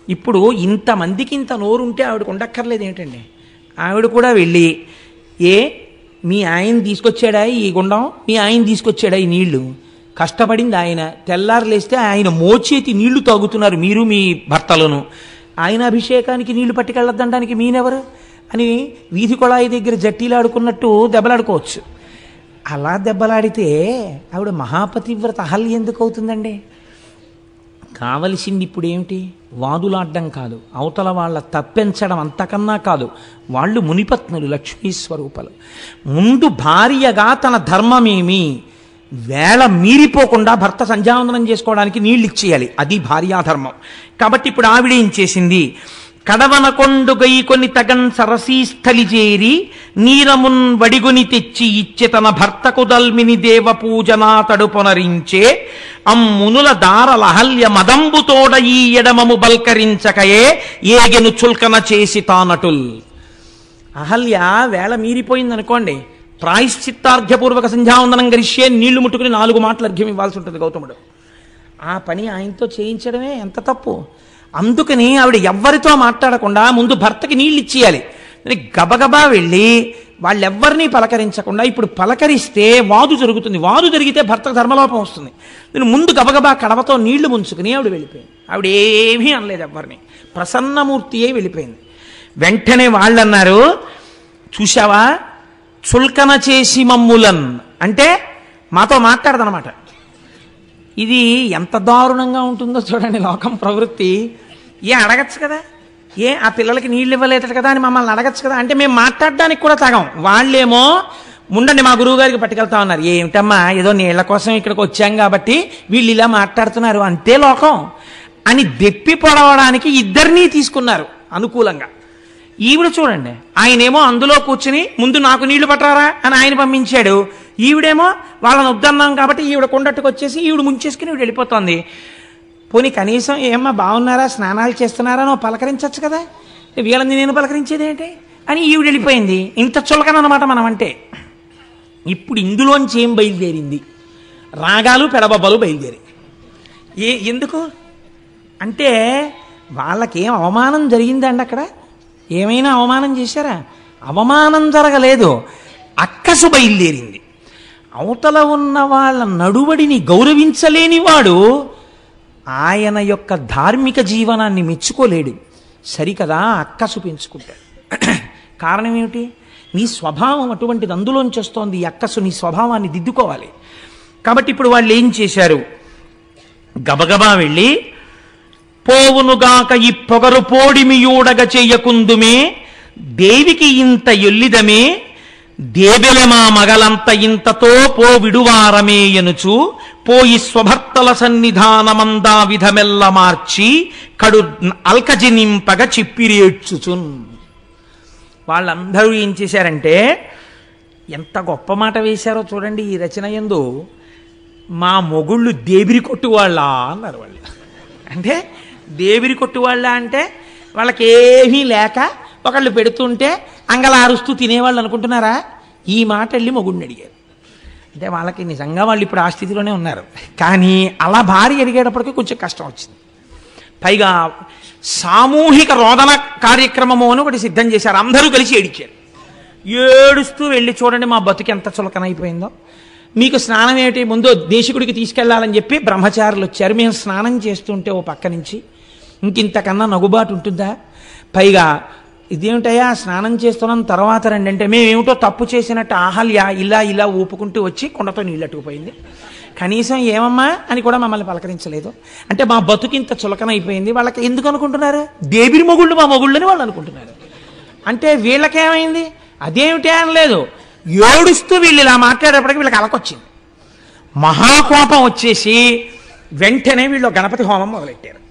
ఇప్పుడు ఇంతమందికి ఇంత నోరుంటే ఆవిడకు ఉండక్కర్లేదు ఏంటండి? ఆవిడ కూడా వెళ్ళి, మీ ఆయన తీసుకొచ్చాడా ఈ గుండం, మీ ఆయన తీసుకొచ్చాడా ఈ నీళ్లు, కష్టపడింది ఆయన, తెల్లారు లేస్తే ఆయన మోచేతి నీళ్లు తాగుతున్నారు మీరు మీ భర్తలను, ఆయన అభిషేకానికి నీళ్లు పట్టుకెళ్ళొద్దనడానికి మీనెవరు అని వీధి కొళాయి దగ్గర జట్టీలాడుకున్నట్టు దెబ్బలాడుకోవచ్చు. అలా దెబ్బలాడితే ఆవిడ మహాపతివ్రత అహల్య ఎందుకు అవుతుందండి? కావలసింది ఇప్పుడు ఏమిటి? వాదులాడ్డం కాదు, అవతల వాళ్ళ తప్పించడం అంతకన్నా కాదు. వాళ్ళు మునిపత్నులు, లక్ష్మీ స్వరూపాలు. ముందు భార్యగా తన ధర్మమేమి వేళ మీరిపోకుండా భర్త సంధ్యావందనం చేసుకోవడానికి నీళ్ళు ఇచ్చేయాలి, అది భార్యాధర్మం. కాబట్టి ఇప్పుడు ఆవిడేం చేసింది? కడవన కొండు గైకొని తగన్ సరసీస్థలి చేరి నీరమున్ వడిగుని తెచ్చి ఇచ్చే తన భర్తకు దల్మిని దేవ పూజనా తడుపొనరించే అమ్మునుల దారలహల్య మదంబుతోడ ఈ ఎడమము బల్కరించకయే ఏగెను చుల్కన చేసి తానటుల్. అహల్య వేళ మీరిపోయిందనుకోండి, ప్రాయశ్చిత్తార్ఘ్యపూర్వక సంధ్యావందనం గరిష్యే నీళ్లు ముట్టుకుని 4 మాటలు అర్ఘ్యం ఇవ్వాల్సి ఉంటుంది గౌతముడు. ఆ పని ఆయనతో చేయించడమే ఎంత తప్పు. అందుకని ఆవిడ ఎవ్వరితో మాట్లాడకుండా ముందు భర్తకి నీళ్ళు ఇచ్చేయాలి. గబగబా వెళ్ళి వాళ్ళెవ్వరినీ పలకరించకుండా, ఇప్పుడు పలకరిస్తే వాదు జరుగుతుంది, వాదు జరిగితే భర్తకు ధర్మలోపం వస్తుంది. నేను ముందు గబగబా కడవతో నీళ్లు ముంచుకుని ఆవిడ వెళ్ళిపోయింది. ఆవిడ ఏమీ అనలేదు ఎవ్వరిని, ప్రసన్నమూర్తి అయి వెళ్ళిపోయింది. వెంటనే వాళ్ళు అన్నారు, చూశావా చుల్కన చేసి మమ్ములన్ అంటే మాతో మాట్లాడదనమాట. ఇది ఎంత దారుణంగా ఉంటుందో చూడండి లోకం ప్రవృత్తి. అడగచ్చు కదా, ఆ పిల్లలకి నీళ్ళు ఇవ్వలేదు కదా అని మమ్మల్ని అడగచ్చు కదా అంటే మేము మాట్లాడడానికి కూడా తగం. వాళ్ళేమో ఉండండి మా గురువు గారికి పట్టుకెళ్తా ఉన్నారు. ఏమిటమ్మా ఏదో నీళ్ల కోసం ఇక్కడికి వచ్చాం కాబట్టి వీళ్ళు ఇలా మాట్లాడుతున్నారు అంతే లోకం అని దెప్పి పొడవడానికి ఇద్దరినీ తీసుకున్నారు అనుకూలంగా. ఈవిడ చూడండి, ఆయనేమో అందులో కూర్చుని ముందు నాకు నీళ్లు పట్టరారా అని ఆయన పంపించాడు. ఈవిడేమో వాళ్ళని వద్దన్నాం కాబట్టి ఈవిడ కొండట్టుకు వచ్చేసి ఈవిడ ముంచేసుకుని ఈవిడ వెళ్ళిపోతుంది. పోనీ కనీసం ఏమ్మా బాగున్నారా, స్నానాలు చేస్తున్నారా నువ్వు పలకరించచ్చు కదా, వీళ్ళని నేను పలకరించేది ఏంటి అని ఈవిడ వెళ్ళిపోయింది. ఇంత చులకనమాట మనం అంటే. ఇప్పుడు ఇందులోంచి ఏం బయలుదేరింది? రాగాలు పెడబొబ్బలు బయలుదేరి. ఎందుకు అంటే వాళ్ళకేం అవమానం జరిగిందండి అక్కడ? ఏమైనా అవమానం చేశారా? అవమానం జరగలేదు, అక్కసు బయలుదేరింది. అవతల ఉన్న వాళ్ళ నడువడిని గౌరవించలేని వాడు ఆయన యొక్క ధార్మిక జీవనాన్ని మెచ్చుకోలేడు. సరికదా, అక్కసు పెంచుకుంటాడు. కారణం ఏమిటి? నీ స్వభావం అటువంటిది, అందులోంచి వస్తోంది ఈ అక్కసు. నీ స్వభావాన్ని దిద్దుకోవాలి. కాబట్టి ఇప్పుడు వాళ్ళు ఏం చేశారు? గబగబా వెళ్ళి పోవునుగాక ఈ పొగరు పోడిమియూడగ చెయ్యకుందుమే దేవికి ఇంత ఎల్లిదమే దేబెలమా మగలంత ఇంతతో పో విడువారమే ఎనుచు పోయి స్వభర్తల సన్నిధానమందా విధమెల్ల మార్చి కడు అల్కజినింపగ చిప్పిరేడ్చుచున్. వాళ్ళందరూ ఏం చేశారంటే ఎంత గొప్ప మాట వేశారో చూడండి ఈ రచన యందు. మా మొగుళ్ళు దేవిరి కొట్టు వాళ్ళ అన్నారు వాళ్ళు. అంటే దేవిరి కొట్టు వాళ్ళ అంటే వాళ్ళకేమీ లేక ఒకళ్ళు పెడుతుంటే అంగలారుస్తూ తినేవాళ్ళు అనుకుంటున్నారా? ఈ మాట వెళ్ళి మొగుడిని అడిగారు. అంటే వాళ్ళకి నిజంగా వాళ్ళు ఇప్పుడు ఆ స్థితిలోనే ఉన్నారు. కానీ అలా భార్య అడిగేటప్పటికీ కొంచెం కష్టం వచ్చింది. పైగా సామూహిక రోదన కార్యక్రమము అని ఒకటి సిద్ధం చేశారు. అందరూ కలిసి ఏడిచారు. ఏడుస్తూ వెళ్ళి చూడండి మా బతుకు ఎంత చులకనైపోయిందో. మీకు స్నానం ఏమిటి, ముందు దేశికుడికి తీసుకెళ్లాలని చెప్పి బ్రహ్మచారులు వచ్చారు. మేము స్నానం చేస్తుంటే ఓ పక్క నుంచి ఇంకింతకన్నా నగుబాటు ఉంటుందా? పైగా ఇదేమిటయ్యా స్నానం చేస్తున్నాం తర్వాత రండి అంటే మేమేమిటో తప్పు చేసినట్టు ఆహల్య ఇలా ఇలా ఊపుకుంటూ వచ్చి కుండతో నీళ్ళట్టుకుపోయింది. కనీసం ఏమమ్మా అని కూడా మమ్మల్ని పలకరించలేదు. అంటే మా బతుకింత చులకనైపోయింది. వాళ్ళకి ఎందుకు అనుకుంటున్నారు? దేవిరి మొగుళ్ళు మా మొగుళ్ళని వాళ్ళు అనుకుంటున్నారు. అంటే వీళ్ళకేమైంది? అదేమిటే అనలేదు. ఏడుస్తూ వీళ్ళు ఇలా మాట్లాడేప్పటికీ వీళ్ళకి అలకొచ్చింది. మహాకోపం వచ్చేసి వెంటనే వీళ్ళు గణపతి హోమం మొదలెట్టారు.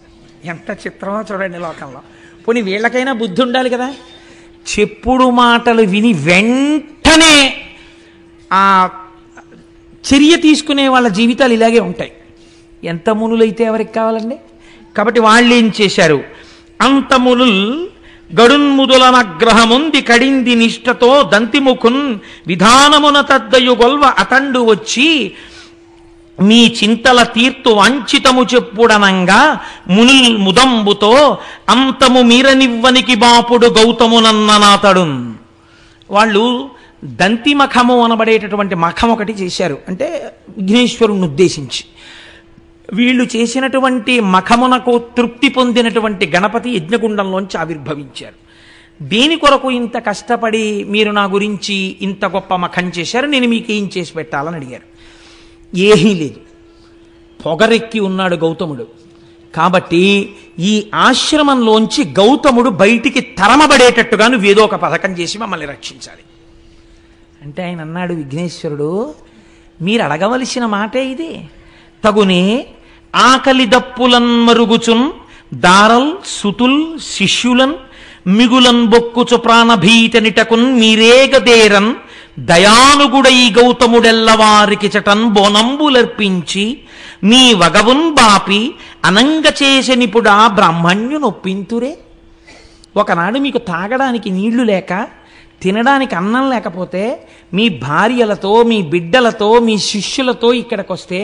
ఎంత చిత్రమో చూడండి లోకంలో. పోనీ వీళ్ళకైనా బుద్ధి ఉండాలి కదా. చెప్పుడు మాటలు విని వెంటనే ఆ చర్య తీసుకునే వాళ్ళ జీవితాలు ఇలాగే ఉంటాయి. ఎంత మునులైతే ఎవరికి కావాలండి? కాబట్టి వాళ్ళు ఏం చేశారు? అంత మునుల్ గడున్ముదులనగ్రహముంది కడింది నిష్టతో దంతిముఖున్ విధానమున తద్దయు గొల్వ అతండు వచ్చి మీ చింతల తీర్తు వంచితము చెప్పుడనంగా మునుల్ ముదంబుతో అంతము మీరనివ్వనికి బాపుడు గౌతమునన్ననాతడు. వాళ్ళు దంతి మఖము అనబడేటటువంటి మఖం ఒకటి చేశారు. అంటే విఘ్నేశ్వరుణ్ణి ఉద్దేశించి వీళ్ళు చేసినటువంటి మఖమునకు తృప్తి పొందినటువంటి గణపతి యజ్ఞగుండంలోంచి ఆవిర్భవించారు. దేని కొరకు ఇంత కష్టపడి మీరు నా గురించి ఇంత గొప్ప మఖం చేశారు, నేను మీకు ఏం చేసి పెట్టాలని అడిగారు. ఏమీ లేదు, పొగరెక్కి ఉన్నాడు గౌతముడు. కాబట్టి ఈ ఆశ్రమంలోంచి గౌతముడు బయటికి తరమబడేటట్టుగా నువ్వేదో ఒక పథకం చేసి మమ్మల్ని రక్షించాలి అంటే ఆయన అన్నాడు, విఘ్నేశ్వరుడు మీరు అడగవలసిన మాటే ఇది. తగునే ఆకలి దప్పులన్ మరుగుచున్ దారల్ సుతుల్ శిష్యులన్ మిగులన్ బొక్కుచు ప్రాణభీతనిటకున్ మీరేగదేరన్ దయానుగుడై గౌతముడెల్లవారికి చటన్ బోనంబులర్పించి మీ వగవున్ బాపి అనంగ చేసనిపుడా బ్రాహ్మణ్యు నొప్పింతురే. ఒకనాడు మీకు తాగడానికి నీళ్లు లేక తినడానికి అన్నం లేకపోతే మీ భార్యలతో మీ బిడ్డలతో మీ శిష్యులతో ఇక్కడికి వస్తే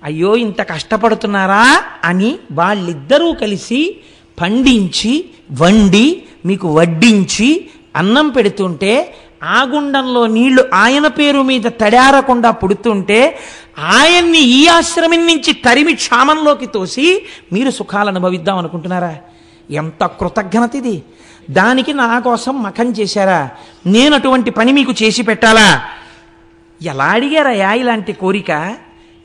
అయ్యో ఇంత కష్టపడుతున్నారా అని వాళ్ళిద్దరూ కలిసి పండించి వండి మీకు వడ్డించి అన్నం పెడుతుంటే ఆ గుండంలో నీళ్లు ఆయన పేరు మీద తడారకుండా పుడుతుంటే ఆయన్ని ఈ ఆశ్రమం నుంచి తరిమి క్షామంలోకి తోసి మీరు సుఖాలు అనుభవిద్దాం అనుకుంటున్నారా? ఎంత కృతజ్ఞత ఇది! దానికి నా కోసం మఖం చేశారా? నేను అటువంటి పని మీకు చేసి పెట్టాలా? ఎలా అడిగారయ్యా ఇలాంటి కోరిక?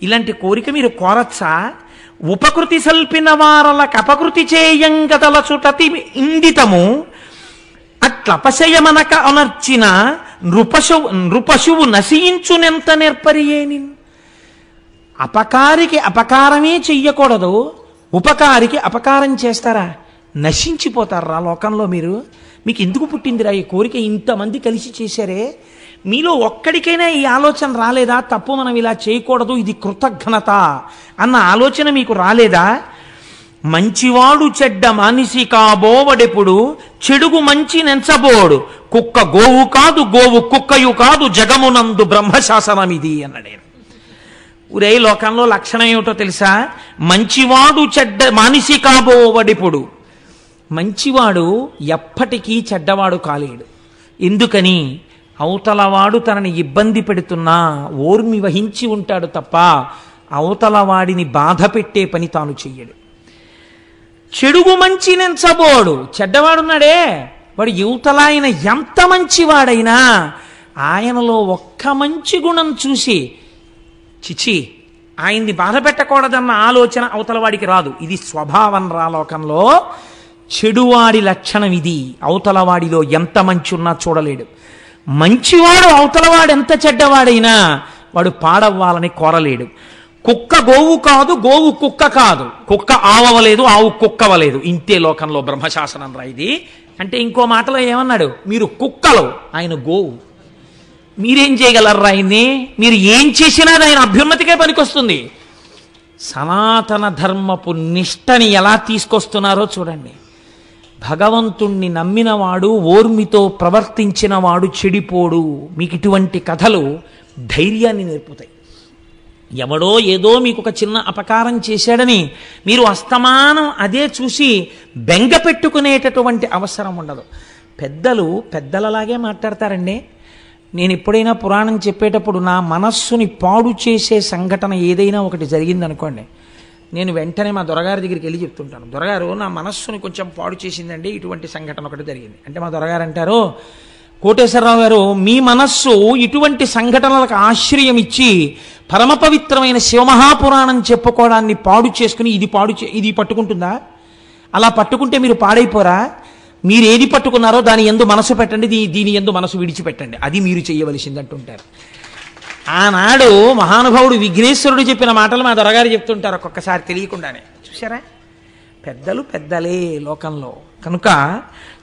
ఇలాంటి కోరిక మీరు కోరచ్చా? ఉపకృతి సల్పిన వారలకు అపకృతి చేయంగదల చుటతి ఇందితము అట్లపశయమనక అనర్చిన నృపశువు నశించునెంత నేర్పరియేని. అపకారికి అపకారమే చెయ్యకూడదు, ఉపకారికి అపకారం చేస్తారా? నశించిపోతారా లోకంలో మీరు? మీకు ఎందుకు పుట్టిందిరా ఈ కోరిక? ఇంతమంది కలిసి చేశారే, మీలో ఒక్కడికైనా ఈ ఆలోచన రాలేదా? తప్పు మనం ఇలా చేయకూడదు, ఇది కృతజ్ఞత అన్న ఆలోచన మీకు రాలేదా? మంచివాడు చెడ్డ మనిషి కాబోవడెప్పుడు, చెడుగు మంచి నెంచబోడు. కుక్క గోవు కాదు, గోవు కుక్కయు కాదు, జగమునందు బ్రహ్మశాసనమిది అన్నాడు. ఊరే లోకంలో లక్షణం ఏమిటో తెలుసా? మంచివాడు చెడ్డ మనిషి కాబోవడెప్పుడు. మంచివాడు ఎప్పటికీ చెడ్డవాడు కాలేడు. ఎందుకని? అవతలవాడు తనని ఇబ్బంది పెడుతున్నా ఓర్మి వహించి ఉంటాడు తప్ప అవతలవాడిని బాధ పెట్టే పని తాను చెయ్యడు. చెడుగు మంచి నెంచబోడు. చెడ్డవాడున్నాడే వాడు యువతల ఆయన ఎంత మంచివాడైనా ఆయనలో ఒక్క మంచి గుణం చూసి చిచి ఆయన్ని బాధ పెట్టకూడదన్న ఆలోచన అవతలవాడికి రాదు. ఇది స్వభావం రా లోకంలో. చెడువాడి లక్షణం ఇది. అవతలవాడిలో ఎంత మంచి ఉన్నా చూడలేడు. మంచివాడు అవతలవాడు ఎంత చెడ్డవాడైనా వాడు పాడవ్వాలని కోరలేడు. కుక్క గోవు కాదు, గోవు కుక్క కాదు. కుక్క ఆవవలేదు, ఆవు కుక్కవలేదు. ఇంతే లోకంలో బ్రహ్మశాసనం రా ఇది. అంటే ఇంకో మాటలో ఏమన్నాడు? మీరు కుక్కలు, ఆయన గోవు. మీరేం చేయగలరా ఆయన్ని? మీరు ఏం చేసినా ఆయన అభ్యున్నతికే పనికొస్తుంది. సనాతన ధర్మపు నిష్టని ఎలా తీసుకొస్తున్నారో చూడండి. భగవంతుణ్ణి నమ్మినవాడు, ఓర్మితో ప్రవర్తించిన వాడు చెడిపోడు. మీకు ఇటువంటి కథలు ధైర్యాన్ని నేర్పుతాయి. ఎవడో ఏదో మీకు ఒక చిన్న అపకారం చేశాడని మీరు అస్తమానం అదే చూసి బెంగ పెట్టుకునేటటువంటి అవసరం ఉండదు. పెద్దలు పెద్దలలాగే మాట్లాడతారండి. నేను ఎప్పుడైనా పురాణం చెప్పేటప్పుడు నా మనస్సుని పాడు చేసే సంఘటన ఏదైనా ఒకటి జరిగిందనుకోండి, నేను వెంటనే మా దొరగారి దగ్గరికి వెళ్ళి చెప్తుంటాను. దొరగారు నా మనస్సుని కొంచెం పాడు చేసిందండి, ఇటువంటి సంఘటన ఒకటి జరిగింది అంటే మా దొరగారు అంటారు, కోటేశ్వరరావు గారు మీ మనస్సు ఇటువంటి సంఘటనలకు ఆశ్రయం ఇచ్చి పరమ పవిత్రమైన శివమహాపురాణం చెప్పుకోవడాన్ని పాడు చేసుకుని ఇది పట్టుకుంటుందా? అలా పట్టుకుంటే మీరు పాడైపోరా? మీరు ఏది పట్టుకున్నారో దాని యందు మనసు పెట్టండి, దీని యందు మనసు విడిచిపెట్టండి. అది మీరు చేయవలసింది అంటుంటారు. ఆనాడు మహానుభావుడు విఘ్నేశ్వరుడు చెప్పిన మాటలు మా దొరగారు చెప్తుంటారు ఒక్కొక్కసారి తెలియకుండానే. చూసారా? పెద్దలు పెద్దలే లోకంలో. కనుక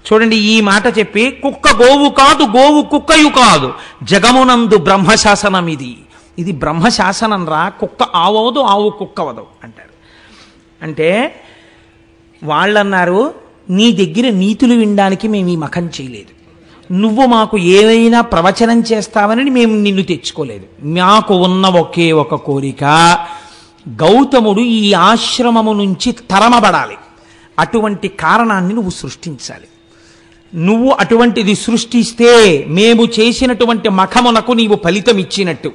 చూడండి, ఈ మాట చెప్పి కుక్క గోవు కాదు, గోవు కుక్కయు కాదు, జగమునందు బ్రహ్మశాసనం ఇది. ఇది బ్రహ్మశాసనం రా. కుక్క ఆవదు, ఆవు కుక్కవదు అంటారు. అంటే వాళ్ళన్నారు, నీ దగ్గర నీతులు వినడానికి మేము ఈ మఖం చేయలేదు, నువ్వు మాకు ఏమైనా ప్రవచనం చేస్తావని మేము నిన్ను తెచ్చుకోలేదు. మాకు ఉన్న ఒకే ఒక కోరిక, గౌతముడు ఈ ఆశ్రమము నుంచి తరమబడాలి. అటువంటి కారణాన్ని నువ్వు సృష్టించాలి. నువ్వు అటువంటిది సృష్టిస్తే మేము చేసినటువంటి మఖమునకు నీవు ఫలితం ఇచ్చినట్టు,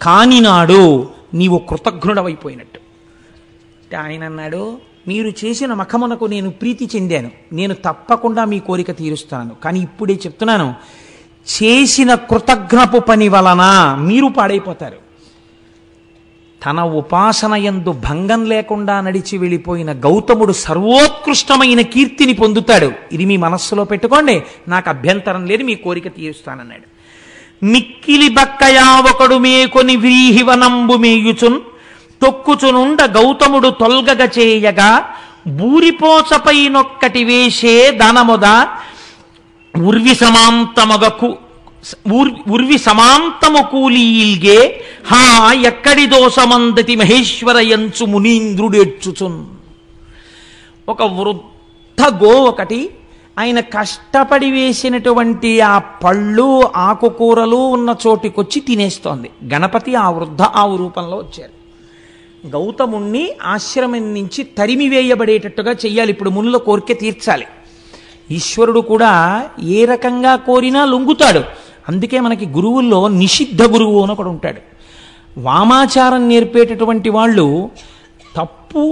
కాని నాడు నీవు కృతజ్ఞుడవైపోయినట్టు. ఆయన అన్నాడు, మీరు చేసిన మఖమునకు నేను ప్రీతి చెందాను, నేను తప్పకుండా మీ కోరిక తీరుస్తాను. కానీ ఇప్పుడే చెప్తున్నాను, చేసిన కృతజ్ఞపు పని వలన మీరు పాడైపోతారు. తన ఉపాసన యందు భంగం లేకుండా నడిచి వెళ్ళిపోయిన గౌతముడు సర్వోత్కృష్టమైన కీర్తిని పొందుతాడు. ఇది మీ మనస్సులో పెట్టుకోండి. నాకు అభ్యంతరం లేదు, మీ కోరిక తీరుస్తానన్నాడు. మిక్కిలి బక్కయా ఒకడు మేకొని వ్రీహివనంబు మేయుచున్ తొక్కుచునుండ గౌతముడు తొల్గగ చేయగా బూరిపోచపై నొక్కటి వేసే దానముద ఉర్వి సమాంతము కూలీల్గే హా ఎక్కడి దోషమందతి మహేశ్వర యంచు మునీంద్రుడేడ్చుచున్. ఒక వృద్ధ గో ఒకటి ఆయన కష్టపడి వేసినటువంటి ఆ పళ్ళు ఆకుకూరలు ఉన్న చోటికొచ్చి తినేస్తోంది. గణపతి ఆ వృద్ధ ఆవు రూపంలో వచ్చారు. గౌతముణ్ణి ఆశ్రమం నుంచి తరిమివేయబడేటట్టుగా చెయ్యాలి. ఇప్పుడు మునుల కోరిక తీర్చాలి. ఈశ్వరుడు కూడా ఏ రకంగా కోరినా లొంగుతాడు. అందుకే మనకి గురువుల్లో నిషిద్ధ గురువు అని ఒకడు ఉంటాడు. వామాచారం నేర్పేటటువంటి వాళ్ళు, తప్పు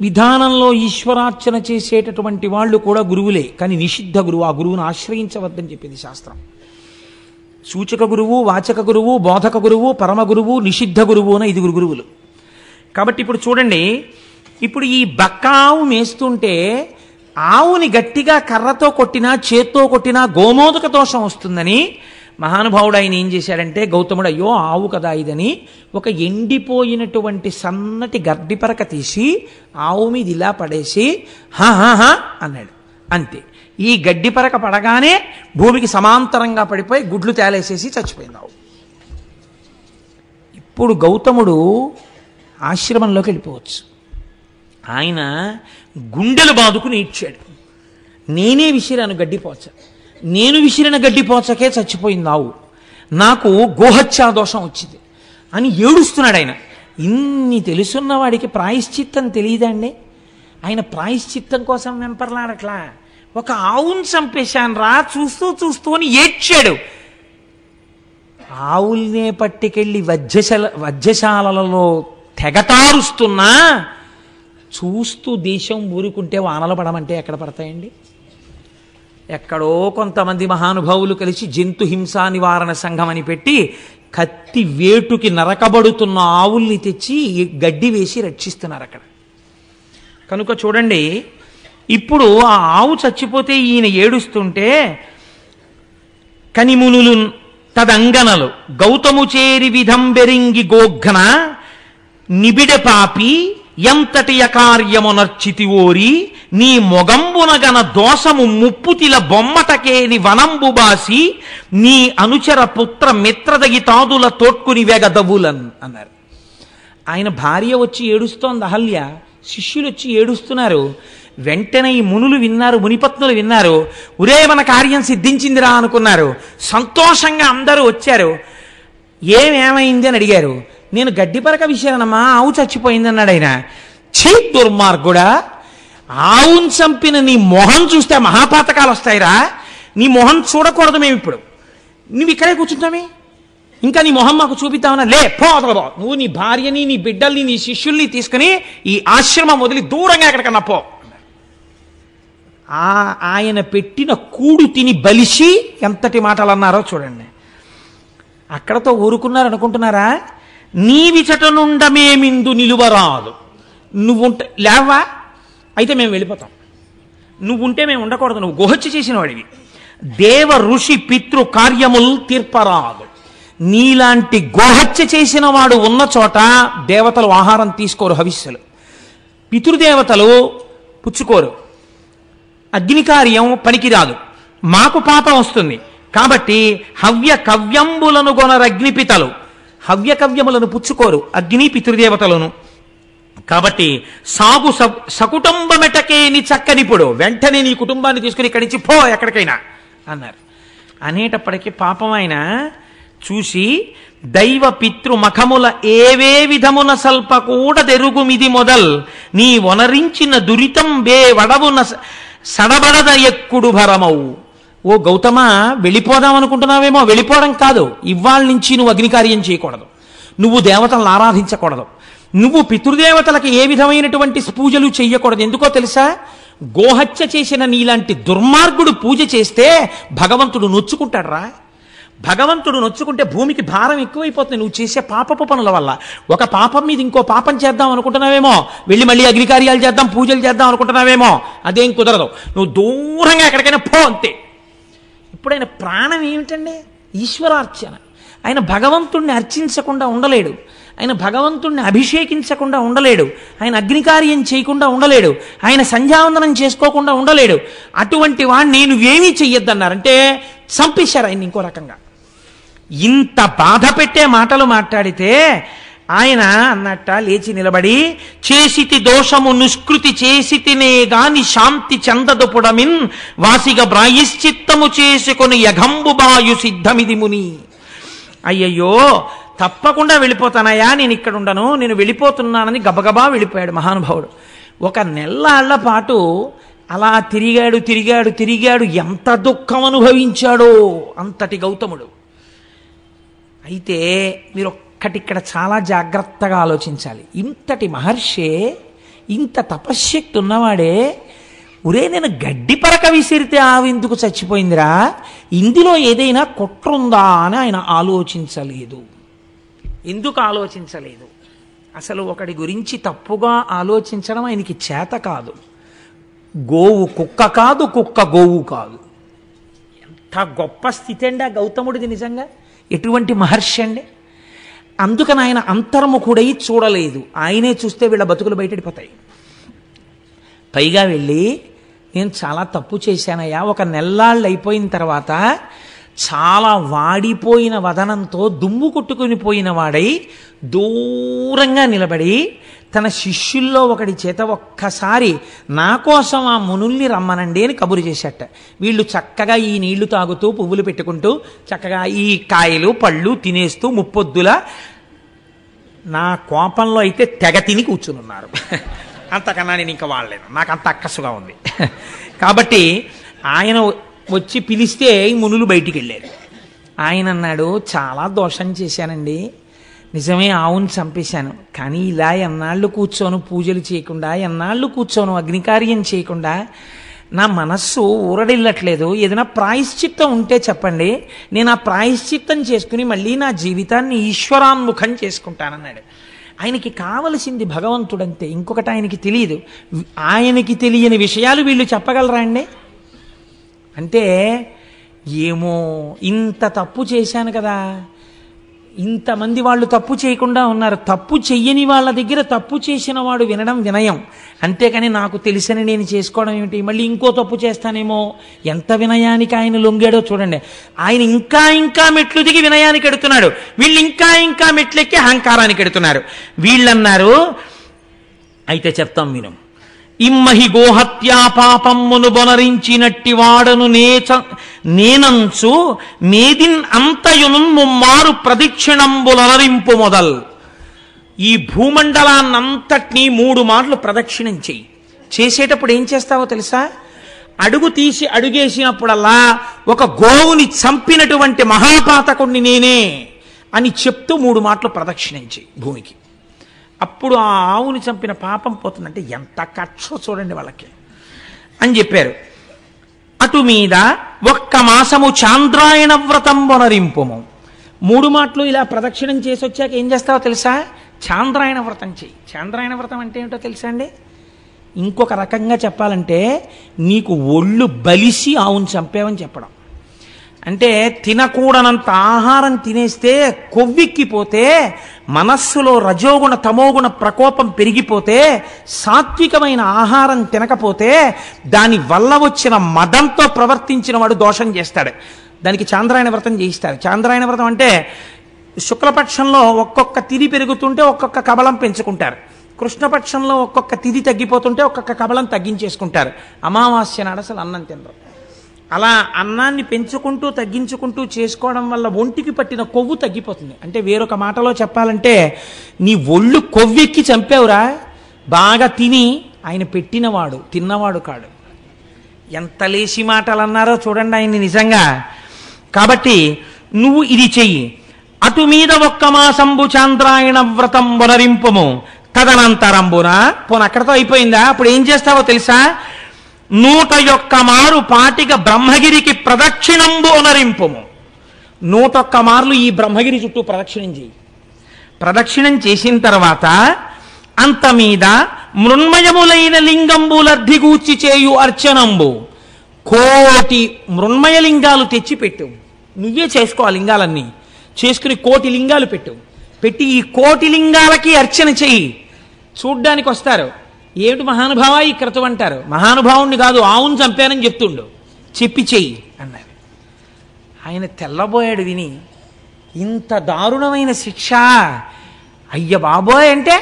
విధానంలో ఈశ్వరార్చన చేసేటటువంటి వాళ్ళు కూడా గురువులే. కానీ నిషిద్ధ గురువు, ఆ గురువును ఆశ్రయించవద్దని చెప్పింది శాస్త్రం. సూచక గురువు, వాచక గురువు, బోధక గురువు, పరమ గురువు, నిషిద్ధ గురువు అని 5 గురువులు. కాబట్టి ఇప్పుడు చూడండి, ఇప్పుడు ఈ బక్కావు మేస్తుంటే ఆవుని గట్టిగా కర్రతో కొట్టినా చేత్తో కొట్టినా గోమోదక దోషం వస్తుందని మహానుభావుడు ఆయన ఏం చేశాడంటే, గౌతముడు అయ్యో ఆవు కదా ఇదని ఒక ఎండిపోయినటువంటి సన్నటి గడ్డిపరక తీసి ఆవు మీద ఇలా పడేసి హా అన్నాడు. అంతే. ఈ గడ్డిపరక పడగానే భూమికి సమాంతరంగా పడిపోయి గుడ్లు తేలేసేసి చచ్చిపోయింది ఆవు. ఇప్పుడు గౌతముడు ఆశ్రమంలోకి వెళ్ళిపోవచ్చు. ఆయన గుండెలు బాదుకుని ఇచ్చాడు. నేనే విసిరాను గడ్డిపోచ, నేను విసిరిన గడ్డిపోచకే చచ్చిపోయింది ఆవు, నాకు గోహత్యా దోషం వచ్చింది అని ఏడుస్తున్నాడు ఆయన. ఇన్ని తెలుసున్న వాడికి ప్రాయశ్చిత్తం తెలియదండి. ఆయన ప్రాయశ్చిత్తం కోసం వెంపర్లాడట్లా, ఒక ఆవును చంపేశాను రా చూస్తూ చూస్తూ అని ఏడ్చాడు. ఆవుల్నే పట్టుకెళ్ళి వజ్రశాలలో తెగటారుస్తున్నా చూస్తూ దేశం ఊరుకుంటే వానలు పడమంటే ఎక్కడ పడతాయండి? ఎక్కడో కొంతమంది మహానుభావులు కలిసి జంతు హింసా నివారణ సంఘం అని పెట్టి కత్తి వేటుకి నరకబడుతున్న ఆవుల్ని తెచ్చి గడ్డి వేసి రక్షిస్తున్నారు అక్కడ. కనుక చూడండి, ఇప్పుడు ఆ ఆవు చచ్చిపోతే ఈయన ఏడుస్తుంటే కనిమునులు తదంగనలు గౌతము చేరి విధం బెరింగి గోఘ్న నిబిడ పాపి ఎంతటి అకార్యమునర్చితి ఓరి నీ మొగంబునగన దోషము ముప్పుతిల బొమ్మటకేని వనంబు బాసి నీ అనుచర పుత్ర మిత్రదగి తాదుల తోడ్కుని వెగదవులన్ అన్నారు. ఆయన భార్య వచ్చి ఏడుస్తోంది అహల్య, శిష్యులు వచ్చి ఏడుస్తున్నారు. వెంటనే ఈ మునులు విన్నారు, మునిపత్నులు విన్నారు. ఉరే మన కార్యం సిద్ధించిందిరా అనుకున్నారు. సంతోషంగా అందరూ వచ్చారు. ఏమైంది అని అడిగారు. నేను గడ్డిపరక విషయానమ్మా, ఆవు చచ్చిపోయింది అన్నాడు ఆయన. ఛీ దుర్మార్గుడా, ఆవును చంపిన నీ మొహం చూస్తే మహాపాతకాలు వస్తాయిరా, నీ మొహం చూడకూడదు మేము ఇప్పుడు, నువ్వు ఇక్కడే కూర్చుంటామే, ఇంకా నీ మొహం మాకు చూపిద్దామన్నా, లే పోదలబో, నువ్వు నీ భార్యని నీ బిడ్డల్ని నీ శిష్యుల్ని తీసుకుని ఈ ఆశ్రమం వదిలి దూరంగా ఎక్కడికన్నా పో. ఆయన పెట్టిన కూడు తిని బలిసి ఎంతటి మాటలు అన్నారో చూడండి. అక్కడతో ఊరుకున్నారు అనుకుంటున్నారా? నీ విచట నుండమేమిందు నిలువరాదు, నువ్వుంటే లేవా అయితే మేము వెళ్ళిపోతాం, నువ్వుంటే మేము ఉండకూడదు, నువ్వు గోహత్య చేసిన వాడివి, దేవ ఋషి పితృ కార్యములు తీర్పరాదు. నీలాంటి గోహత్య చేసిన వాడు ఉన్న చోట దేవతలు ఆహారం తీసుకోరు, హవిస్సులు, పితృదేవతలు పుచ్చుకోరు, అగ్నికార్యం పనికిరాదు, మాకు పాపం వస్తుంది. కాబట్టి హవ్య కవ్యంబులను గొనరగ్నిపితలు, హవ్య కవ్యములను పుచ్చుకోరు అగ్ని పితృదేవతలను. కాబట్టి సాగు సకుటుంబమెటకేని చక్కనిప్పుడు, వెంటనే నీ కుటుంబాన్ని తీసుకుని ఇక్కడి నుంచి పో ఎక్కడికైనా అన్నారు. అనేటప్పటికీ పాపం ఆయన చూసి దైవ పితృ మఖముల ఏవే విధమున సల్ప కూడా తెరుగుమిది మొదల్ నీ వనరించిన దురితం బే వడవున సడబడద ఎక్కుడు భరమవు. ఓ గౌతమ, వెళ్ళిపోదాం అనుకుంటున్నావేమో, వెళ్ళిపోవడం కాదు, ఇవాళ నుంచి నువ్వు అగ్నికార్యం చేయకూడదు, నువ్వు దేవతలను ఆరాధించకూడదు, నువ్వు పితృదేవతలకు ఏ విధమైనటువంటి పూజలు చెయ్యకూడదు. ఎందుకో తెలుసా? గోహత్య చేసిన నీలాంటి దుర్మార్గుడు పూజ చేస్తే భగవంతుడు నొచ్చుకుంటాడు రా. భగవంతుడు నొచ్చుకుంటే భూమికి భారం ఎక్కువైపోతుంది నువ్వు చేసే పాపపు పనుల వల్ల. ఒక పాపం మీద ఇంకో పాపం చేద్దాం అనుకుంటున్నావేమో, వెళ్ళి మళ్ళీ అగ్నికార్యాలు చేద్దాం పూజలు చేద్దాం అనుకుంటున్నావేమో, అదేం కుదరదు, నువ్వు దూరంగా ఎక్కడికైనా పో అంతే. ఇప్పుడు ఆయన ప్రాణం ఏమిటండి? ఈశ్వరార్చన. ఆయన భగవంతుణ్ణి అర్చించకుండా ఉండలేడు, ఆయన భగవంతుణ్ణి అభిషేకించకుండా ఉండలేడు, ఆయన అగ్నికార్యం చేయకుండా ఉండలేడు, ఆయన సంధ్యావందనం చేసుకోకుండా ఉండలేడు. అటువంటి వాడిని నువ్వేమీ చెయ్యొద్దన్నారంటే చంపేశారు ఆయన ఇంకో రకంగా. ఇంత బాధ పెట్టే మాటలు మాట్లాడితే ఆయన అన్నట్ట లేచి నిలబడి, చేసితి దోషము నిష్కృతి చేసితినే గాని శాంతి చందదు పుడమిన్ వాసిగ ప్రాయశ్చిత్తము చేసుకొని యఘంబు బాయు సిద్ధమిది ముని. అయ్యయ్యో, తప్పకుండా వెళ్ళిపోతానయ్యా, నేను ఇక్కడ ఉండను, నేను వెళ్ళిపోతున్నానని గబగబా వెళ్ళిపోయాడు మహానుభావుడు. ఒక నెల్లాళ్ల పాటు అలా తిరిగాడు తిరిగాడు తిరిగాడు. ఎంత దుఃఖం అనుభవించాడో అంతటి గౌతముడు. అయితే మీరు ఒక్కటి ఇక్కడ చాలా జాగ్రత్తగా ఆలోచించాలి. ఇంతటి మహర్షే, ఇంత తపశ్శక్తి ఉన్నవాడే, ఒరే నేను గడ్డి పరక విసిరితే ఆవెందుకు చచ్చిపోయిందిరా, ఇందులో ఏదైనా కుట్రుందా అని ఆయన ఆలోచించలేదు. ఎందుకు ఆలోచించలేదు? అసలు ఒకడి గురించి తప్పుగా ఆలోచించడం ఆయనకి చేత కాదు. గోవు కుక్క కాదు, కుక్క గోవు కాదు. ఎంత గొప్ప స్థితి అండి ఆ గౌతముడిది నిజంగా. ఎటువంటి మహర్షి అండి. అందుకని ఆయన అంతర్ముఖుడై చూడలేదు. ఆయనే చూస్తే వీళ్ళ బతుకులు బయటడిపోతాయి. పైగా వెళ్ళి నేను చాలా తప్పు చేశానయ్యా, ఒక నెల్లాళ్ళు అయిపోయిన తర్వాత చాలా వాడిపోయిన వదనంతో దుమ్ము కొట్టుకుని పోయిన వాడై దూరంగా నిలబడి తన శిష్యుల్లో ఒకడి చేత ఒక్కసారి నా కోసం ఆ మునుల్ని రమ్మనండి అని కబురు చేశాట. వీళ్ళు చక్కగా ఈ నీళ్లు తాగుతూ పువ్వులు పెట్టుకుంటూ చక్కగా ఈ కాయలు పళ్ళు తినేస్తూ ముప్పొద్దుల నా కోపంలో అయితే తెగ తిని కూర్చునున్నారు. అంతకన్నా నేను ఇంకా వాడలేను, నాకు అంత అక్కసుగా ఉంది. కాబట్టి ఆయన వచ్చి పిలిస్తే ఈ మునులు బయటికి వెళ్ళారు. ఆయన అన్నాడు, చాలా దోషం చేశానండి, నిజమే, ఆవును చంపేశాను, కానీ ఇలా ఎన్నాళ్ళు కూర్చోను పూజలు చేయకుండా, ఎన్నాళ్ళు కూర్చోను అగ్నికార్యం చేయకుండా, నా మనస్సు ఊరడిల్లట్లేదు. ఏదైనా ప్రాయశ్చిత్తం ఉంటే చెప్పండి, నేను ఆ ప్రాయశ్చిత్తం చేసుకుని మళ్ళీ నా జీవితాన్ని ఈశ్వరాన్ముఖం చేసుకుంటానన్నాడు. ఆయనకి కావలసింది భగవంతుడంతే, ఇంకొకటి ఆయనకి తెలియదు. ఆయనకి తెలియని విషయాలు వీళ్ళు చెప్పగలరా అండి? అంటే ఏమో ఇంత తప్పు చేశాను కదా, ఇంతమంది వాళ్ళు తప్పు చేయకుండా ఉన్నారు, తప్పు చెయ్యని వాళ్ళ దగ్గర తప్పు చేసిన వాడు వినడం వినయం, అంతేకాని నాకు తెలిసని నేను చేసుకోవడం ఏమిటి, మళ్ళీ ఇంకో తప్పు చేస్తానేమో. ఎంత వినయానికి ఆయన లొంగాడో చూడండి. ఆయన ఇంకా ఇంకా మెట్లు దిగి వినయానికి ఎడుతున్నాడు, వీళ్ళు ఇంకా ఇంకా మెట్లెక్కి అహంకారానికి ఎడుతున్నారు. వీళ్ళన్నారు, అయితే చెప్తాం విను. ఇమ్మహి గోహత్యా పాపమ్మును బొనరించినట్టి వాడను నేనంచు మేదిన్ అంతయును ముమ్మారు ప్రదక్షిణంబులరింపు మొదల్. ఈ భూమండలాన్నంతటినీ 3 మార్లు ప్రదక్షిణం చెయ్యి. చేసేటప్పుడు ఏం చేస్తావో తెలుసా? అడుగు తీసి అడుగేసినప్పుడల్లా ఒక గోవుని చంపినటువంటి మహాపాతకుణ్ణి నేనే అని చెప్తూ 3 మార్లు ప్రదక్షిణం చెయ్యి భూమికి. అప్పుడు ఆ ఆవుని చంపిన పాపం పోతుందంటే ఎంత కక్ష చూడండి వాళ్ళకి అని చెప్పారు. అటు మీద ఒక్క మాసము చాంద్రాయణ వ్రతం వనరింపుము. 3 మాటలు ఇలా ప్రదక్షిణం చేసి వచ్చాక ఏం చేస్తావో తెలుసా? చాంద్రాయణ వ్రతం చెయ్యి. చాంద్రాయణ వ్రతం అంటే ఏమిటో తెలుసా అండి? ఇంకొక రకంగా చెప్పాలంటే నీకు ఒళ్ళు బలిసి ఆవును చంపేవని చెప్పడం. అంటే తినకూడనంత ఆహారం తినేస్తే కొవ్వెక్కిపోతే, మనస్సులో రజోగుణ తమోగుణ ప్రకోపం పెరిగిపోతే, సాత్వికమైన ఆహారం తినకపోతే దాని వల్ల వచ్చిన మదంతో ప్రవర్తించిన వాడు దోషం చేస్తాడు. దానికి చాంద్రాయణ వ్రతం చేయిస్తాడు. చాంద్రాయణ వ్రతం అంటే శుక్లపక్షంలో ఒక్కొక్క తిథి పెరుగుతుంటే ఒక్కొక్క కబళం పెంచుకుంటారు, కృష్ణపక్షంలో ఒక్కొక్క తిథి తగ్గిపోతుంటే ఒక్కొక్క కబళం తగ్గించేసుకుంటారు. అమావాస్య నాడు అసలు అన్నం తినరు. అలా అన్నాన్ని పెంచుకుంటూ తగ్గించుకుంటూ చేసుకోవడం వల్ల ఒంటికి పట్టిన కొవ్వు తగ్గిపోతుంది. అంటే వేరొక మాటలో చెప్పాలంటే నీ ఒళ్ళు కొవ్వెక్కి చంపావురా, బాగా తిని. ఆయన పెట్టినవాడు తిన్నవాడు కాడు. ఎంత లేసి మాటలు అన్నారో చూడండి ఆయన్ని నిజంగా. కాబట్టి నువ్వు ఇది చెయ్యి. అటు మీద ఒక్క మాసంబు చాంద్రాయణ వ్రతం వనరింపుము తదనంతరంబున. పోను అక్కడతో అయిపోయిందా? అప్పుడు ఏం చేస్తావో తెలుసా? 101 మారు పాటిగా బ్రహ్మగిరికి ప్రదక్షిణంబు అనరింపుము. 101 మార్లు ఈ బ్రహ్మగిరి చుట్టూ ప్రదక్షిణం చేయి. ప్రదక్షిణం చేసిన తర్వాత అంత మీద మృన్మయములైన లింగంబులర్ధిగూర్చి చేయు అర్చనంబు. 1,000,000 మృన్మయ లింగాలు తెచ్చి పెట్టు. నువ్వే చేసుకో ఆ లింగాలన్నీ. చేసుకుని 1,000,000 లింగాలు పెట్టి ఈ 1,000,000 లింగాలకి అర్చన చెయ్యి. చూడ్డానికి వస్తారు, ఏమిటి మహానుభావ ఈ క్రతువు అంటారు. మహానుభావుణ్ణి కాదు, ఆవును చంపానని చెప్తుండు, చెప్పి చెయ్యి అన్నారు. ఆయన తెల్లబోయాడు విని. ఇంత దారుణమైన శిక్ష, అయ్య బాబోయ్ అంటే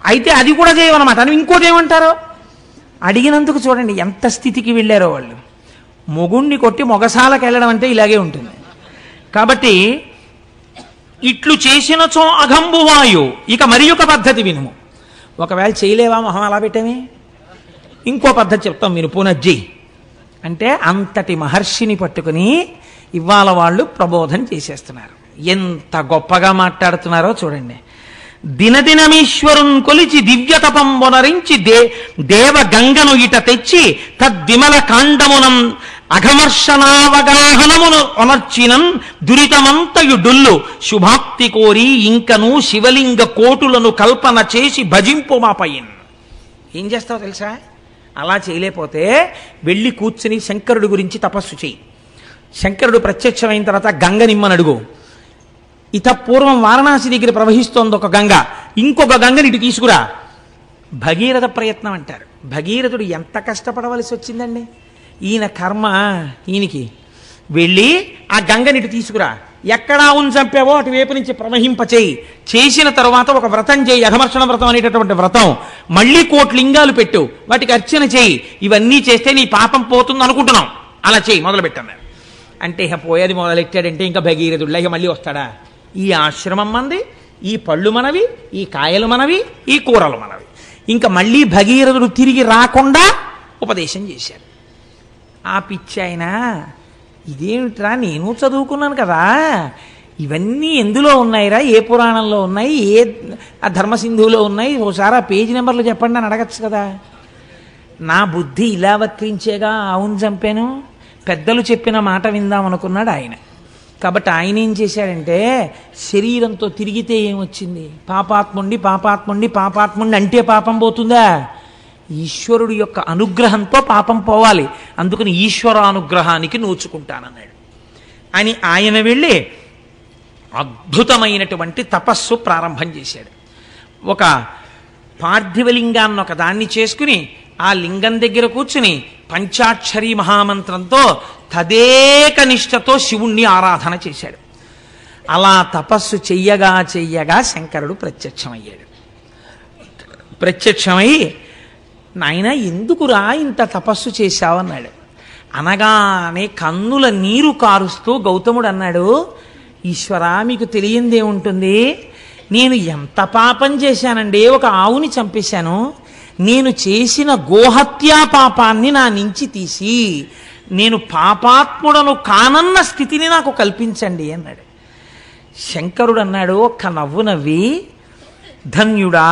అయితే అది కూడా చేయమన్నమాట అని ఇంకోటి ఏమంటారో అడిగినందుకు చూడండి ఎంత స్థితికి వెళ్ళారో వాళ్ళు. మొగుణ్ణి కొట్టి మొగసాలకు వెళ్ళడం అంటే ఇలాగే ఉంటుంది. కాబట్టి ఇట్లు చేసినచో అఘంబువాయు. ఇక మరి ఒక పద్ధతి వినుము. ఒకవేళ చేయలేవా, మొహం అలా పెట్టమే, ఇంకో పద్ధతి చెప్తాం మీరు పునజ్జి అంటే అంతటి మహర్షిని పట్టుకుని ఇవాళ వాళ్ళు ప్రబోధం చేసేస్తున్నారు. ఎంత గొప్పగా మాట్లాడుతున్నారో చూడండి. దినదినమీశ్వరున్ కొలిచి దివ్య తపం వనరించి దేవ గంగను ఇట తెచ్చి తద్విమల కాండమునం అఘమర్షణావగాహనమును ఒనర్చినన్ దురితమంతయు డొల్లు శుభాప్తి కోరి ఇంకను శివలింగ కోటులను కల్పన చేసి భజింపు మాపయిన్. ఏం చేస్తావు తెలుసా? అలా చేయలేకపోతే వెళ్ళి కూర్చుని శంకరుడి గురించి తపస్సు చేయి. శంకరుడు ప్రత్యక్షమైన తర్వాత గంగ నిమ్మని అడుగు. ఇత పూర్వం వారణాసి దగ్గర ప్రవహిస్తోంది ఒక గంగ, ఇంకొక గంగని ఇటు తీసుకురా. భగీరథ ప్రయత్నం అంటారు. భగీరథుడు ఎంత కష్టపడవలసి వచ్చిందండి. ఈయన కర్మ ఈయనకి. వెళ్ళి ఆ గంగని ఇటు తీసుకురా, ఎక్కడా ఉన్ చంపావో అటువైపు నుంచి ప్రవహింపచేయి. చేసిన తరువాత ఒక వ్రతం చేయి, అఘమర్షణ వ్రతం అనేటటువంటి వ్రతం. మళ్ళీ 1,000 లింగాలు పెట్టు, వాటికి అర్చన చేయి. ఇవన్నీ చేస్తే నీ పాపం పోతుంది అనుకుంటున్నాం, అలా చేయి మొదలుపెట్టన్నారు. అంటే ఇక పోయేది మొదలెట్టాడంటే ఇంకా భగీరథుడిలా ఇక మళ్ళీ వస్తాడా? ఈ ఆశ్రమం మనది, ఈ పళ్ళు మనవి, ఈ కాయలు మనవి, ఈ కూరలు మనవి. ఇంకా మళ్ళీ భగీరథుడు తిరిగి రాకుండా ఉపదేశం చేశారు. ఆ పిచ్చి ఆయన, ఇదేమిట్రా, నేను చదువుకున్నాను కదా, ఇవన్నీ ఎందులో ఉన్నాయిరా, ఏ పురాణంలో ఉన్నాయి, ఏ ఆ ధర్మసింధువులో ఉన్నాయి, ఓసారి ఆ పేజీ నెంబర్లు చెప్పండి అని అడగచ్చు కదా. నా బుద్ధి ఇలా వక్రించేగా అవును చంపాను, పెద్దలు చెప్పిన మాట విందాం అనుకున్నాడు ఆయన. కాబట్టి ఆయన ఏం చేశాడంటే, శరీరంతో తిరిగితే ఏమొచ్చింది, పాపాత్ముండి పాపాత్ముండి పాపాత్ముండి అంటే పాపం పోతుందా? ఈశ్వరుడు యొక్క అనుగ్రహంతో పాపం పోవాలి. అందుకని ఈశ్వరానుగ్రహానికి నోచుకుంటానన్నాడు అని ఆయన వెళ్ళి అద్భుతమైనటువంటి తపస్సు ప్రారంభం చేశాడు. ఒక పార్థివలింగాన్ని ఒక దాన్ని చేసుకుని ఆ లింగం దగ్గర కూర్చుని పంచాక్షరీ మహామంత్రంతో తదేక నిష్టతో శివుణ్ణి ఆరాధన చేశాడు. అలా తపస్సు చెయ్యగా చెయ్యగా శంకరుడు ప్రత్యక్షమయ్యాడు. ప్రత్యక్షమై, నాయన ఎందుకురా ఇంత తపస్సు చేశావన్నాడు. అనగానే కన్నుల నీరు కారుస్తూ గౌతముడు అన్నాడు, ఈశ్వరా మీకు తెలియందేముంటుంది, నేను ఎంత పాపం చేశానండి, ఒక ఆవుని చంపేశాను. నేను చేసిన గోహత్యా పాపాన్ని నా నుంచి తీసి నేను పాపాత్ముడను కానన్న స్థితిని నాకు కల్పించండి అన్నాడు. శంకరుడు అన్నాడు ఒక్క నవ్వు నవ్వి, ధన్యుడా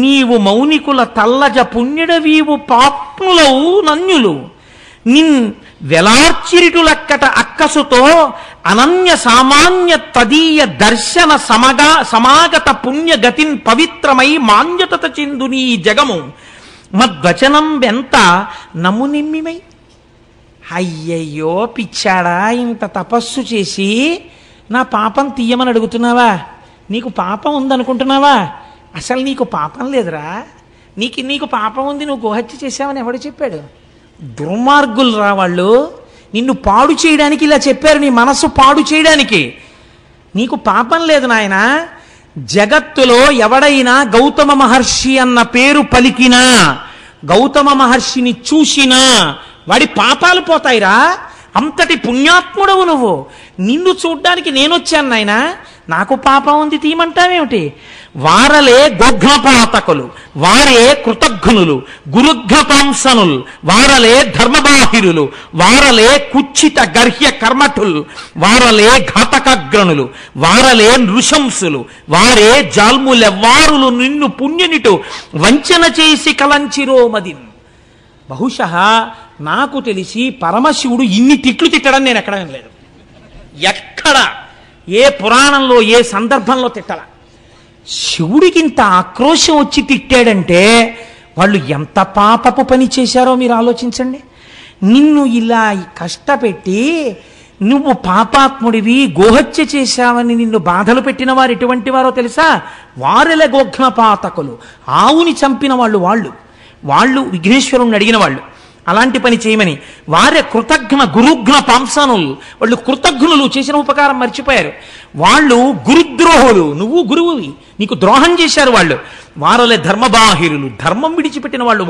నీవు మౌనికుల తల్లజ పుణ్యుడవీవు పాప్నులవు నన్యులు నిన్ వెలార్చిరిటులక్కట అక్కసుతో అనన్య సామాన్య తదీయ దర్శన సమాగత పుణ్యగతిన్ పవిత్రమై మాంజతత చెందుని జగము మద్వచనం వెంత నమునిమ్మిమై. అయ్యయ్యో పిచ్చాడా, ఇంత తపస్సు చేసి నా పాపం తీయమని అడుగుతున్నావా? నీకు పాపం ఉందనుకుంటున్నావా? అసలు నీకు పాపం లేదురా. నీకు పాపం ఉంది, నువ్వు గోహత్య చేశావని ఎవడు చెప్పాడు? దుర్మార్గులు రా వాళ్ళు. నిన్ను పాడు చేయడానికి ఇలా చెప్పారు, నీ మనస్సు పాడు చేయడానికి. నీకు పాపం లేదు నాయన. జగత్తులో ఎవడైనా గౌతమ మహర్షి అన్న పేరు పలికినా, గౌతమ మహర్షిని చూసినా వాడి పాపాలు పోతాయిరా. అంతటి పుణ్యాత్ముడవు నువ్వు. నిన్ను చూడ్డానికి నేనొచ్చాను నాయన, నాకు పాపం ఉంది తీయమంటావేమిటి? వారలే గోఘ్నపాతకులు, వారే కృతఘ్నులు, గురుఘ్నపాంసనులు, వారలే ధర్మబాహిరులు, వారలే కుచ్చిత గర్హ్య కర్మఠులు, వారలే ఘాతకగ్రణులు, వారలే నృశంసులు, వారే జాల్ములెవ్వారులు నిన్ను పుణ్యునిటు వంచన చేసి కలంచిరోమదిన్. బహుశః నాకు తెలిసి పరమశివుడు ఇన్ని తిట్లు తిట్టడం నేను ఎక్కడ వినలేదు. ఎక్కడ ఏ పురాణంలో ఏ సందర్భంలో తిట్టలా. శివుడికింత ఆక్రోశం వచ్చి తిట్టాడంటే వాళ్ళు ఎంత పాపపు పని చేశారో మీరు ఆలోచించండి. నిన్ను ఇలా కష్టపెట్టి నువ్వు పాపాత్ముడివి, గోహత్య చేశావని నిన్ను బాధలు పెట్టిన వారు ఎటువంటి వారో తెలుసా? వారెల గోఘ్నపాతకులు, ఆవుని చంపిన వాళ్ళు విఘ్నేశ్వరుణ్ణి అడిగిన వాళ్ళు. అలాంటి పని చేయమని వారే కృతజ్ఞ గురుఘ్న పాంసనులు, వాళ్ళు కృతజ్ఞులు, చేసిన ఉపకారం మర్చిపోయారు. వాళ్ళు గురుద్రోహులు, నువ్వు గురువువి, నీకు ద్రోహం చేశారు వాళ్ళు. వారలే ధర్మబాహిరులు, ధర్మం విడిచిపెట్టిన వాళ్ళు.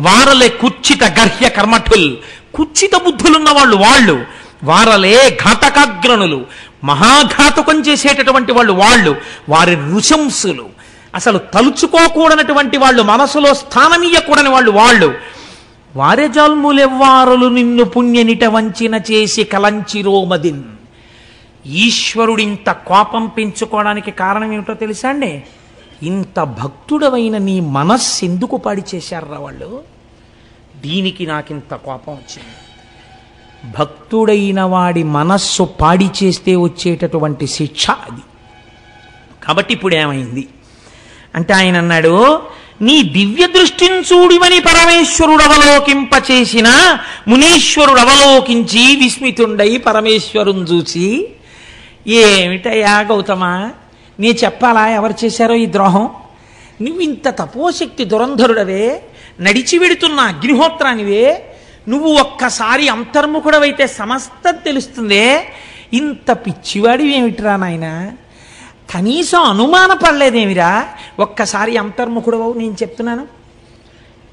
వారలే కుచ్చిత గర్హ్య కర్మఠుల్, కుచ్చిత బుద్ధులున్న వాళ్ళు. వారలే ఘాతకాగ్రణులు, మహాఘాతుకం చేసేటటువంటి వాళ్ళు వారి నృశంసులు, అసలు తలుచుకోకూడనటువంటి వాళ్ళు, మనసులో స్థానమీయకూడని వాళ్ళు వారే జల్ములెవ్వారులు నిన్ను పుణ్యనిట వంచిన చేసి కలంచిరోమదిన్. ఈశ్వరుడింత కోపం పెంచుకోవడానికి కారణం ఏమిటో తెలుసా అండి? ఇంత భక్తుడవైన నీ మనస్సు ఎందుకు పాడి చేశారా వాళ్ళు? దీనికి నాకింత కోపం వచ్చింది. భక్తుడైన వాడి మనస్సు పాడి చేస్తే వచ్చేటటువంటి శిక్ష అది. కాబట్టి ఇప్పుడు ఏమైంది అంటే ఆయన అన్నాడు, నీ దివ్య దృష్టిని చూడివని పరమేశ్వరుడు అవలోకింపచేసిన మునీశ్వరుడు అవలోకించి విస్మితుండై పరమేశ్వరుని చూసి, ఏమిటయ్యా గౌతమ, నీ చెప్పాలా ఎవరు చేశారో ఈ ద్రోహం? నువ్వు ఇంత తపోశక్తి దురంధరుడవే, నడిచి వెడుతున్న అగ్నిహోత్రానివే, నువ్వు ఒక్కసారి అంతర్ముఖుడవైతే సమస్తం తెలుస్తుందే, ఇంత పిచ్చివాడివి ఏమిటిరా నాయన? కనీసం అనుమానపడలేదేమిరా? ఒక్కసారి అంతర్ముఖుడవు. నేను చెప్తున్నాను,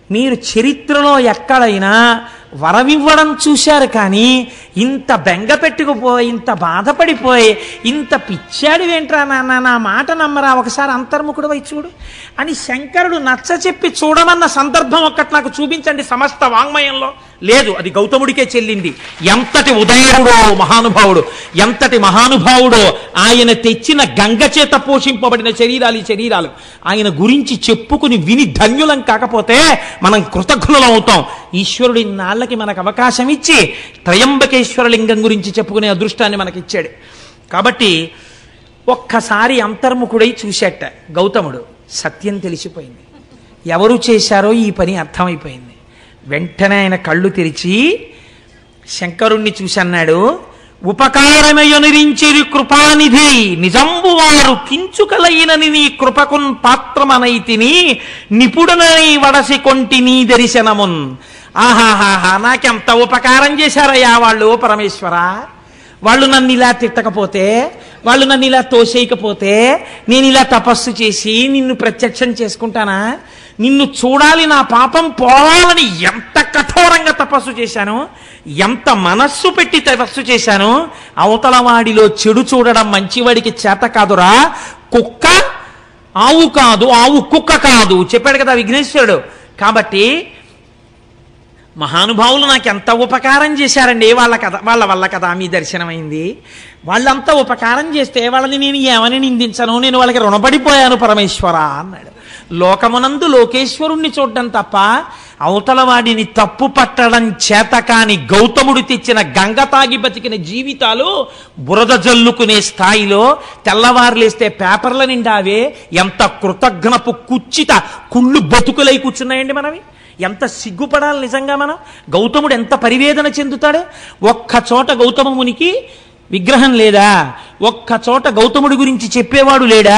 మీరు చరిత్రలో ఎక్కడైనా వరమివ్వడం చూశారు, కానీ ఇంత బెంగ పెట్టుకుపోయి, ఇంత బాధపడిపోయి, ఇంత పిచ్చాడివేంట్రా నాన్న, నా మాట నమ్మరా, ఒకసారి అంతర్ముఖుడు వై చూడు అని శంకరుడు నచ్చ చెప్పి చూడమన్న సందర్భం ఒక్కటి నాకు చూపించండి సమస్త వాంగ్మయంలో. లేదు, అది గౌతముడికే చెల్లింది. ఎంతటి ఉదయుడో మహానుభావుడు, ఎంతటి మహానుభావుడో! ఆయన తెచ్చిన గంగ చేత పోషింపబడిన శరీరాలు ఈ శరీరాలు. ఆయన గురించి చెప్పుకుని విని ధన్యులం కాకపోతే మనం కృతజ్ఞులం అవుతాం. ఈశ్వరుడు ఇన్నాళ్ళకి మనకు అవకాశం ఇచ్చి త్రయంబకేశ్వర లింగం గురించి చెప్పుకునే అదృష్టాన్ని మనకిచ్చాడు. కాబట్టి ఒక్కసారి అంతర్ముఖుడై చూశాట గౌతముడు. సత్యం తెలిసిపోయింది, ఎవరు చేశారో ఈ పని అర్థమైపోయింది. వెంటనే ఆయన కళ్ళు తెరిచి శంకరుణ్ణి చూసి అన్నాడు, ఉపకారమయునిరించిరి కృపానిధి నిజంబు వారు కించుకలైనని నీ కృపకున్ పాత్రమనైతిని నిపుణునై వడసి కొంటి నీ దర్శనమున్. ఆహాహాహా, నాకెంత ఉపకారం చేశారయ్యా వాళ్ళు పరమేశ్వర. వాళ్ళు నన్ను ఇలా తిట్టకపోతే, వాళ్ళు నన్ను ఇలా తోసేయకపోతే, నేను ఇలా తపస్సు చేసి నిన్ను ప్రత్యక్షం చేసుకుంటానా? నిన్ను చూడాలి, నా పాపం పోవాలని ఎంత కఠోరంగా తపస్సు చేశాను, ఎంత మనస్సు పెట్టి తపస్సు చేశాను. అవతల వాడిలో చెడు చూడడం మంచివాడికి చేత కాదురా. కుక్క ఆవు కాదు, ఆవు కుక్క కాదు చెప్పాడు కదా విఘ్నేశ్వరుడు. కాబట్టి మహానుభావులు నాకు ఎంత ఉపకారం చేశారండి, వాళ్ళ వల్ల కదా మీ దర్శనమైంది. వాళ్ళంతా ఉపకారం చేస్తే వాళ్ళని నేను ఏమని నిందించను, నేను వాళ్ళకి రుణపడిపోయాను పరమేశ్వర అన్నాడు. లోకమునందు లోకేశ్వరుణ్ణి చూడడం తప్ప అవతల వాడిని తప్పు పట్టడం చేత కాని గౌతముడు తెచ్చిన గంగ తాగి బతికిన జీవితాలు బురద జల్లుకునే స్థాయిలో తెల్లవారులేస్తే పేపర్ల నిండావే. ఎంత కృతజ్ఞపు కుచ్చిత కుళ్ళు బతుకులై కూర్చున్నాయండి మనవి. ఎంత సిగ్గుపడాలి నిజంగా మనం. గౌతముడు ఎంత పరివేదన చెందుతాడు. ఒక్క చోట గౌతమ మునికి విగ్రహం లేదా? ఒక్క చోట గౌతముడి గురించి చెప్పేవాడు లేడా?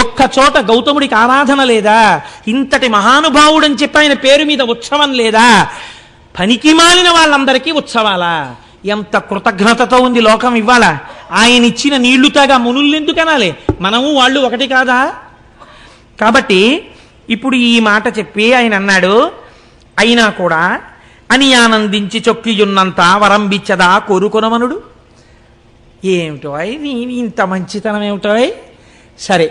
ఒక్క చోట గౌతముడికి ఆరాధన లేదా? ఇంతటి మహానుభావుడని చెప్పి ఆయన పేరు మీద ఉత్సవం లేదా? పనికి మాలిన వాళ్ళందరికీ ఉత్సవాలా? ఎంత కృతజ్ఞతతో ఉంది లోకం ఇవ్వాల. ఆయన ఇచ్చిన నీళ్లు తాగా మునుల్లెందుకు అనాలి? మనము వాళ్ళు ఒకటి కాదా? కాబట్టి ఇప్పుడు ఈ మాట చెప్పి ఆయన అన్నాడు, అయినా కూడా అని ఆనందించి చొక్కియున్నంత వరంబిచ్చదా కోరుకొనమనుడు. ఏమిటో నీ ఇంత మంచితనం ఏమిటో. సరే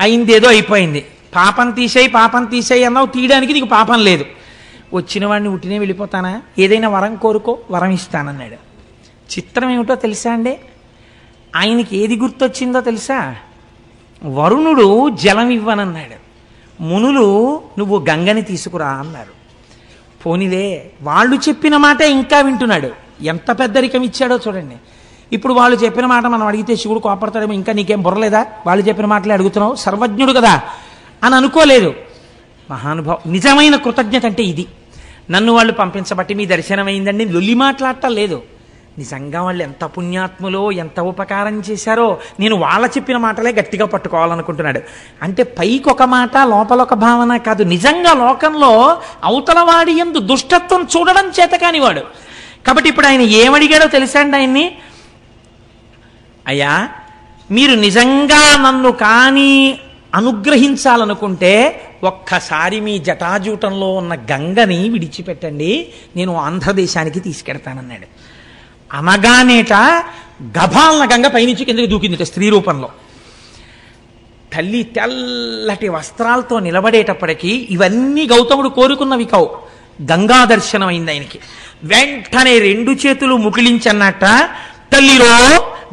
అయిందేదో అయిపోయింది, పాపం తీసేయి అన్నావు, తీయడానికి నీకు పాపం లేదు. వచ్చిన వాడిని ఉట్టినే వెళ్ళిపోతానా? ఏదైనా వరం కోరుకో, వరం ఇస్తానన్నాడు. చిత్రం ఏమిటో తెలుసా అండి? ఆయనకి ఏది గుర్తొచ్చిందో తెలుసా? వరుణుడు జలం ఇవ్వనన్నాడు, మునులు నువ్వు గంగని తీసుకురా అన్నారు. పోనీలే, వాళ్ళు చెప్పిన మాట ఇంకా వింటున్నాడు. ఎంత పెద్దరికం ఇచ్చాడో చూడండి. ఇప్పుడు వాళ్ళు చెప్పిన మాట మనం అడిగితే శివుడు కోపడతాడేమో, ఇంకా నీకేం బుర్రలేదా, వాళ్ళు చెప్పిన మాటలే అడుగుతున్నావు, సర్వజ్ఞుడు కదా అని అనుకోలేదు. మహానుభావం. నిజమైన కృతజ్ఞత అంటే ఇది. నన్ను వాళ్ళు పంపించబట్టి మీ దర్శనమైందండి లొల్లి మాట్లాడటం లేదు. నిజంగా వాళ్ళు ఎంత పుణ్యాత్ములో, ఎంత ఉపకారం చేశారో నేను వాళ్ళ చెప్పిన మాటలే గట్టిగా పట్టుకోవాలనుకుంటున్నాడు. అంటే పైకి ఒక మాట లోపలొక భావన కాదు, నిజంగా లోకంలో అవతల వాడి యందు దుష్టత్వం చూడడం చేత కానివాడు. కాబట్టి ఇప్పుడు ఆయన ఏమడిగాడో తెలుసా అండి ఆయన్ని? అయ్యా, మీరు నిజంగా నన్ను కానీ అనుగ్రహించాలనుకుంటే ఒక్కసారి మీ జటాజూటంలో ఉన్న గంగని విడిచిపెట్టండి, నేను ఆంధ్రదేశానికి తీసుకెడతానన్నాడు. అనగానేట గభాలన గంగ పైనుంచి కిందకి దూకిందిట స్త్రీ రూపంలో. తల్లి తెల్లటి వస్త్రాలతో నిలబడేటప్పటికీ ఇవన్నీ గౌతముడు కోరుకున్నవి కావు. గంగా దర్శనం అయింది ఆయనకి. వెంటనే 2 చేతులు ముకిలించన్నట్ట, తల్లిరో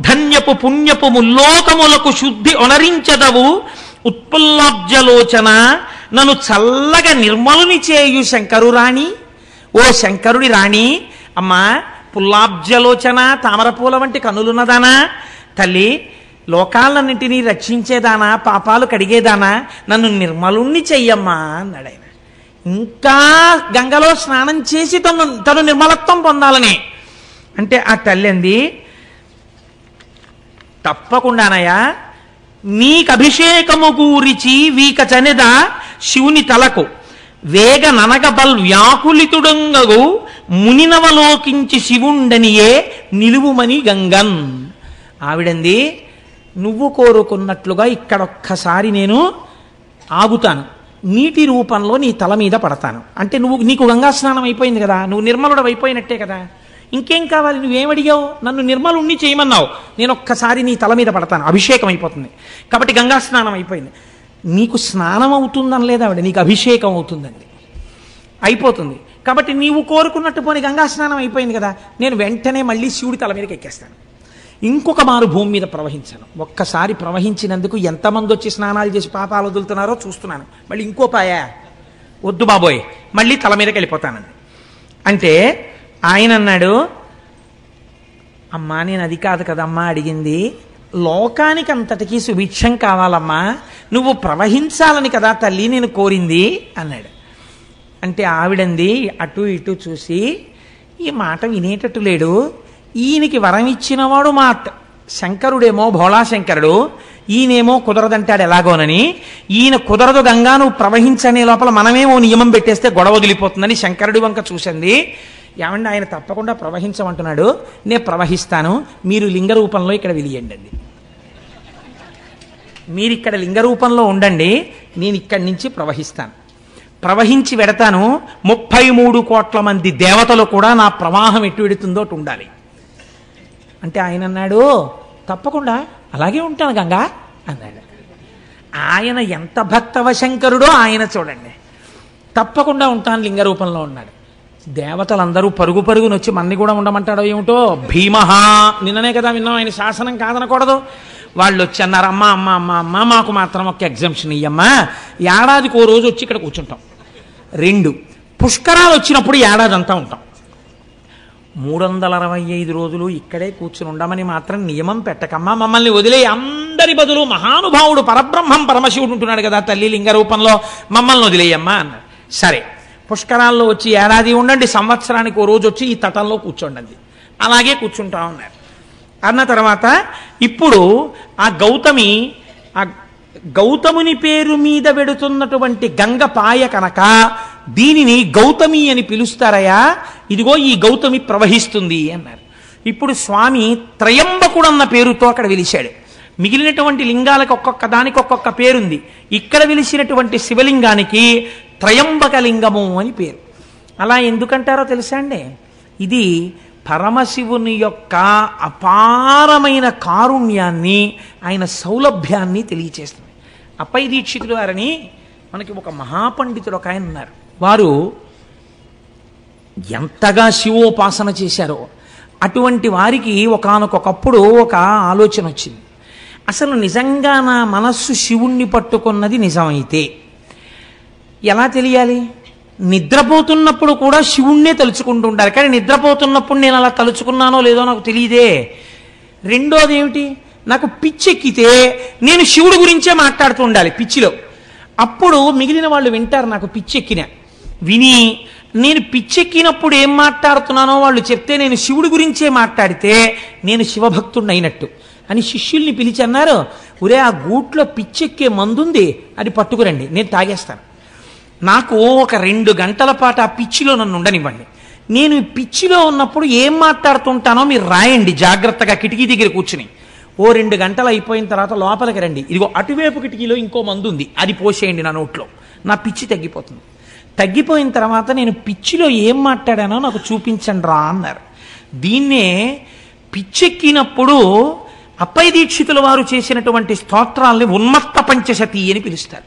ధన్యపు పుణ్యపు ముల్లోకములకు శుద్ధి ఒనరించదవు ఉత్పుల్లాబ్జలోచన, నన్ను చల్లగా నిర్మలుని చేయు శంకరు రాణి, ఓ శంకరుడి రాణి. అమ్మా పుల్లాబ్జలోచన, తామరపూల వంటి కనులున్నదానా, తల్లి లోకాలన్నింటినీ రక్షించేదానా, పాపాలు కడిగేదానా, నన్ను నిర్మలుణ్ణి చెయ్యమ్మా అన్నాడు ఆయన. ఇంకా గంగలో స్నానం చేసి తను నిర్మలత్వం పొందాలని అంటే ఆ తల్లి అంది, తప్పకుండానయ్యా నీకు అభిషేకము గూరిచి వీక చనెద శివుని తలకు వేగ ననగబల్ వ్యాకులితుడంగగు మునినవలోకించి శివుండనియే నిలువుమని గంగన్. ఆవిడంది, నువ్వు కోరుకున్నట్లుగా ఇక్కడొక్కసారి నేను ఆగుతాను, నీటి రూపంలో నీ తల మీద పడతాను. అంటే నీకు గంగా స్నానం అయిపోయింది కదా, నువ్వు నిర్మలుడు అయిపోయినట్టే కదా, ఇంకేం కావాలి, నువ్వేమడిగావు, నన్ను నిర్మలుణ్ణి చేయమన్నావు, నేను ఒక్కసారి నీ తల మీద పడతాను, అభిషేకం అయిపోతుంది. కాబట్టి గంగా స్నానం అయిపోయింది. నీకు స్నానం అవుతుందని లేదా ఆవిడ, నీకు అభిషేకం అవుతుందండి, అయిపోతుంది. కాబట్టి నీవు కోరుకున్నట్టు పోనీ గంగా స్నానం అయిపోయింది కదా, నేను వెంటనే మళ్ళీ శివుడి తల మీదకి ఎక్కేస్తాను, ఇంకొక మారు భూమి మీద ప్రవహించాను. ఒక్కసారి ప్రవహించినందుకు ఎంతమంది వచ్చి స్నానాలు చేసి పాపాలు వదులుతున్నారో చూస్తున్నాను. మళ్ళీ ఇంకో పాయా, వద్దు బాబోయ్, మళ్ళీ తల మీదకి వెళ్ళిపోతానండి. అంటే ఆయన అన్నాడు, అమ్మా నేను అది కాదు కదమ్మా అడిగింది, లోకానికి అంతటికీ సుభిక్షం కావాలమ్మా, నువ్వు ప్రవహించాలని కదా తల్లి నేను కోరింది అన్నాడు. అంటే ఆవిడంది అటు ఇటు చూసి, ఈ మాట వినేటట్టు లేడు, ఈయనకి వరం ఇచ్చినవాడు మా శంకరుడేమో భోళాశంకరుడు, ఈయనేమో కుదరదంటాడు ఎలాగోనని, ఈయన కుదరదు గంగా నువ్వు ప్రవహించనే లోపల మనమేమో నియమం పెట్టేస్తే గొడవ వదిలిపోతుందని శంకరుడి వంక చూసింది. ఏమండి ఆయన తప్పకుండా ప్రవహించమంటున్నాడు, నేను ప్రవహిస్తాను, మీరు లింగ రూపంలో ఇక్కడ వెలియండి, మీరు ఇక్కడ లింగ రూపంలో ఉండండి, నేను ఇక్కడి నుంచి ప్రవహిస్తాను, ప్రవహించి వెడతాను, 33 కోట్ల మంది దేవతలు కూడా నా ప్రవాహం ఎటు వెడుతుందో అటు ఉండాలి. అంటే ఆయన అన్నాడు, తప్పకుండా అలాగే ఉంటాను గంగా అన్నాడు. ఆయన ఎంత భక్తవశంకరుడో ఆయన చూడండి, తప్పకుండా ఉంటాను లింగ రూపంలో ఉన్నాడు. దేవతలందరూ పరుగు పరుగునొచ్చి మన్ని కూడా ఉండమంటాడో ఏమిటో, భీమహా నిన్ననే కదా విన్నాం, ఆయన శాసనం కాదనకూడదు. వాళ్ళు వచ్చి అన్నారు, అమ్మ అమ్మ అమ్మ అమ్మ మాకు మాత్రం ఒక ఎగ్జంప్షన్ ఇయ్యమ్మా, ఏడాదికి ఓ రోజు వచ్చి ఇక్కడ కూర్చుంటాం, 2 పుష్కరాలు వచ్చినప్పుడు ఏడాది అంతా ఉంటాం, 365 రోజులు ఇక్కడే కూర్చుని ఉండమని మాత్రం నియమం పెట్టకమ్మా, మమ్మల్ని వదిలే, అందరి బదులు మహానుభావుడు పరబ్రహ్మం పరమశివుడు ఉంటున్నాడు కదా తల్లి లింగ రూపంలో, మమ్మల్ని వదిలేయమ్మా అన్నాడు. సరే పుష్కరాల్లో వచ్చి ఏడాది ఉండండి, సంవత్సరానికి ఓ రోజు వచ్చి ఈ తటంలో కూర్చోండి, అలాగే కూర్చుంటా ఉన్నారు. అన్న తర్వాత ఇప్పుడు ఆ గౌతముని పేరు మీద వెడుతున్నటువంటి గంగ పాయ కనుక దీనిని గౌతమి అని పిలుస్తారయా, ఇదిగో ఈ గౌతమి ప్రవహిస్తుంది అన్నారు. ఇప్పుడు స్వామి త్రయంబకుడన్న పేరుతో అక్కడ వెలిశాడు. మిగిలినటువంటి లింగాలకు ఒక్కొక్క దానికి ఒక్కొక్క పేరుంది, ఇక్కడ వెలిసినటువంటి శివలింగానికి త్రయంబక లింగము అని పేరు. అలా ఎందుకంటారో తెలుసా అండి, ఇది పరమశివుని యొక్క అపారమైన కారుణ్యాన్ని, ఆయన సౌలభ్యాన్ని తెలియచేస్తుంది. అప్పై దీక్షితులు వారని మనకి ఒక మహాపండితుడు ఒక ఆయన ఉన్నారు, వారు ఎంతగా శివోపాసన చేశారో అటువంటి వారికి ఒకానొకప్పుడు ఒక ఆలోచన వచ్చింది, అసలు నిజంగా నా మనస్సు శివుణ్ణి పట్టుకున్నది నిజమైతే ఎలా తెలియాలి, నిద్రపోతున్నప్పుడు కూడా శివుణ్ణే తలుచుకుంటూ ఉండాలి, కానీ నిద్రపోతున్నప్పుడు నేను అలా తలుచుకున్నానో లేదో నాకు తెలియదే. రెండోది ఏమిటి, నాకు పిచ్చెక్కితే నేను శివుడి గురించే మాట్లాడుతూ ఉండాలి పిచ్చిలో, అప్పుడు మిగిలిన వాళ్ళు వింటారు. నాకు పిచ్చెక్కిన విని నేను పిచ్చెక్కినప్పుడు ఏం మాట్లాడుతున్నానో వాళ్ళు చెప్తే నేను శివుడి గురించే మాట్లాడితే నేను శివభక్తుడిని అయినట్టు అని శిష్యుల్ని పిలిచి అన్నారు, ఒరే ఆ గూట్లో పిచ్చెక్కే మందుంది, అది పట్టుకురండి, నేను తాగేస్తాను, నాకు ఒక 2 గంటల పాటు ఆ పిచ్చిలో నన్ను ఉండనివ్వండి, నేను ఈ పిచ్చిలో ఉన్నప్పుడు ఏం మాట్లాడుతుంటానో మీరు రాయండి జాగ్రత్తగా కిటికీ దగ్గర కూర్చుని. ఓ 2 గంటలు అయిపోయిన తర్వాత లోపలికి రండి, ఇదిగో అటువైపు కిటికీలో ఇంకో మందు ఉంది, అది పోసేయండి నా నోట్లో, నా పిచ్చి తగ్గిపోతుంది. తగ్గిపోయిన తర్వాత నేను పిచ్చిలో ఏం మాట్లాడానో నాకు చూపించండి రా అన్నారు. దీన్నే పిచ్చెక్కినప్పుడు అప్పయ్య దీక్షితుల వారు చేసినటువంటి స్తోత్రాల్ని ఉన్మత్త పంచశతి అని పిలుస్తారు.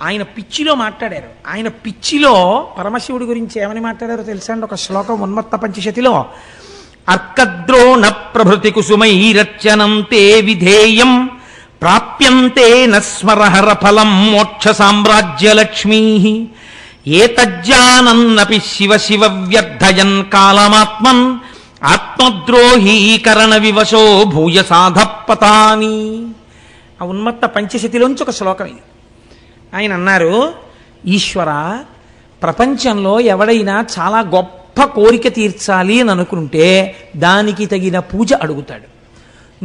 ఆయన పిచ్చిలో మాట్లాడారు. ఆయన పిచ్చిలో పరమశివుడి గురించి ఏమని మాట్లాడారో తెలుసా అండి? ఒక శ్లోకం ఉన్మత్త పంచశతిలో, అర్కద్రోణ ప్రభృతి కుసుమైరచనంతే విధేయం ప్రాప్యంతే నస్మరహర ఫలం మోక్ష సామ్రాజ్యలక్ష్మీ ఏతజ్జానన్నపి శివ శివ వ్యర్థయన్ కాలమాత్మన్ ఆత్మద్రోహీకరణ వివశో భూయ సాధపతాని. ఆ ఉన్మత్త పంచశతిలోంచి ఒక శ్లోకం ఇది. ఆయన అన్నారు, ఈశ్వర, ప్రపంచంలో ఎవడైనా చాలా గొప్ప కోరిక తీర్చాలి అని అనుకుంటే దానికి తగిన పూజ అడుగుతాడు.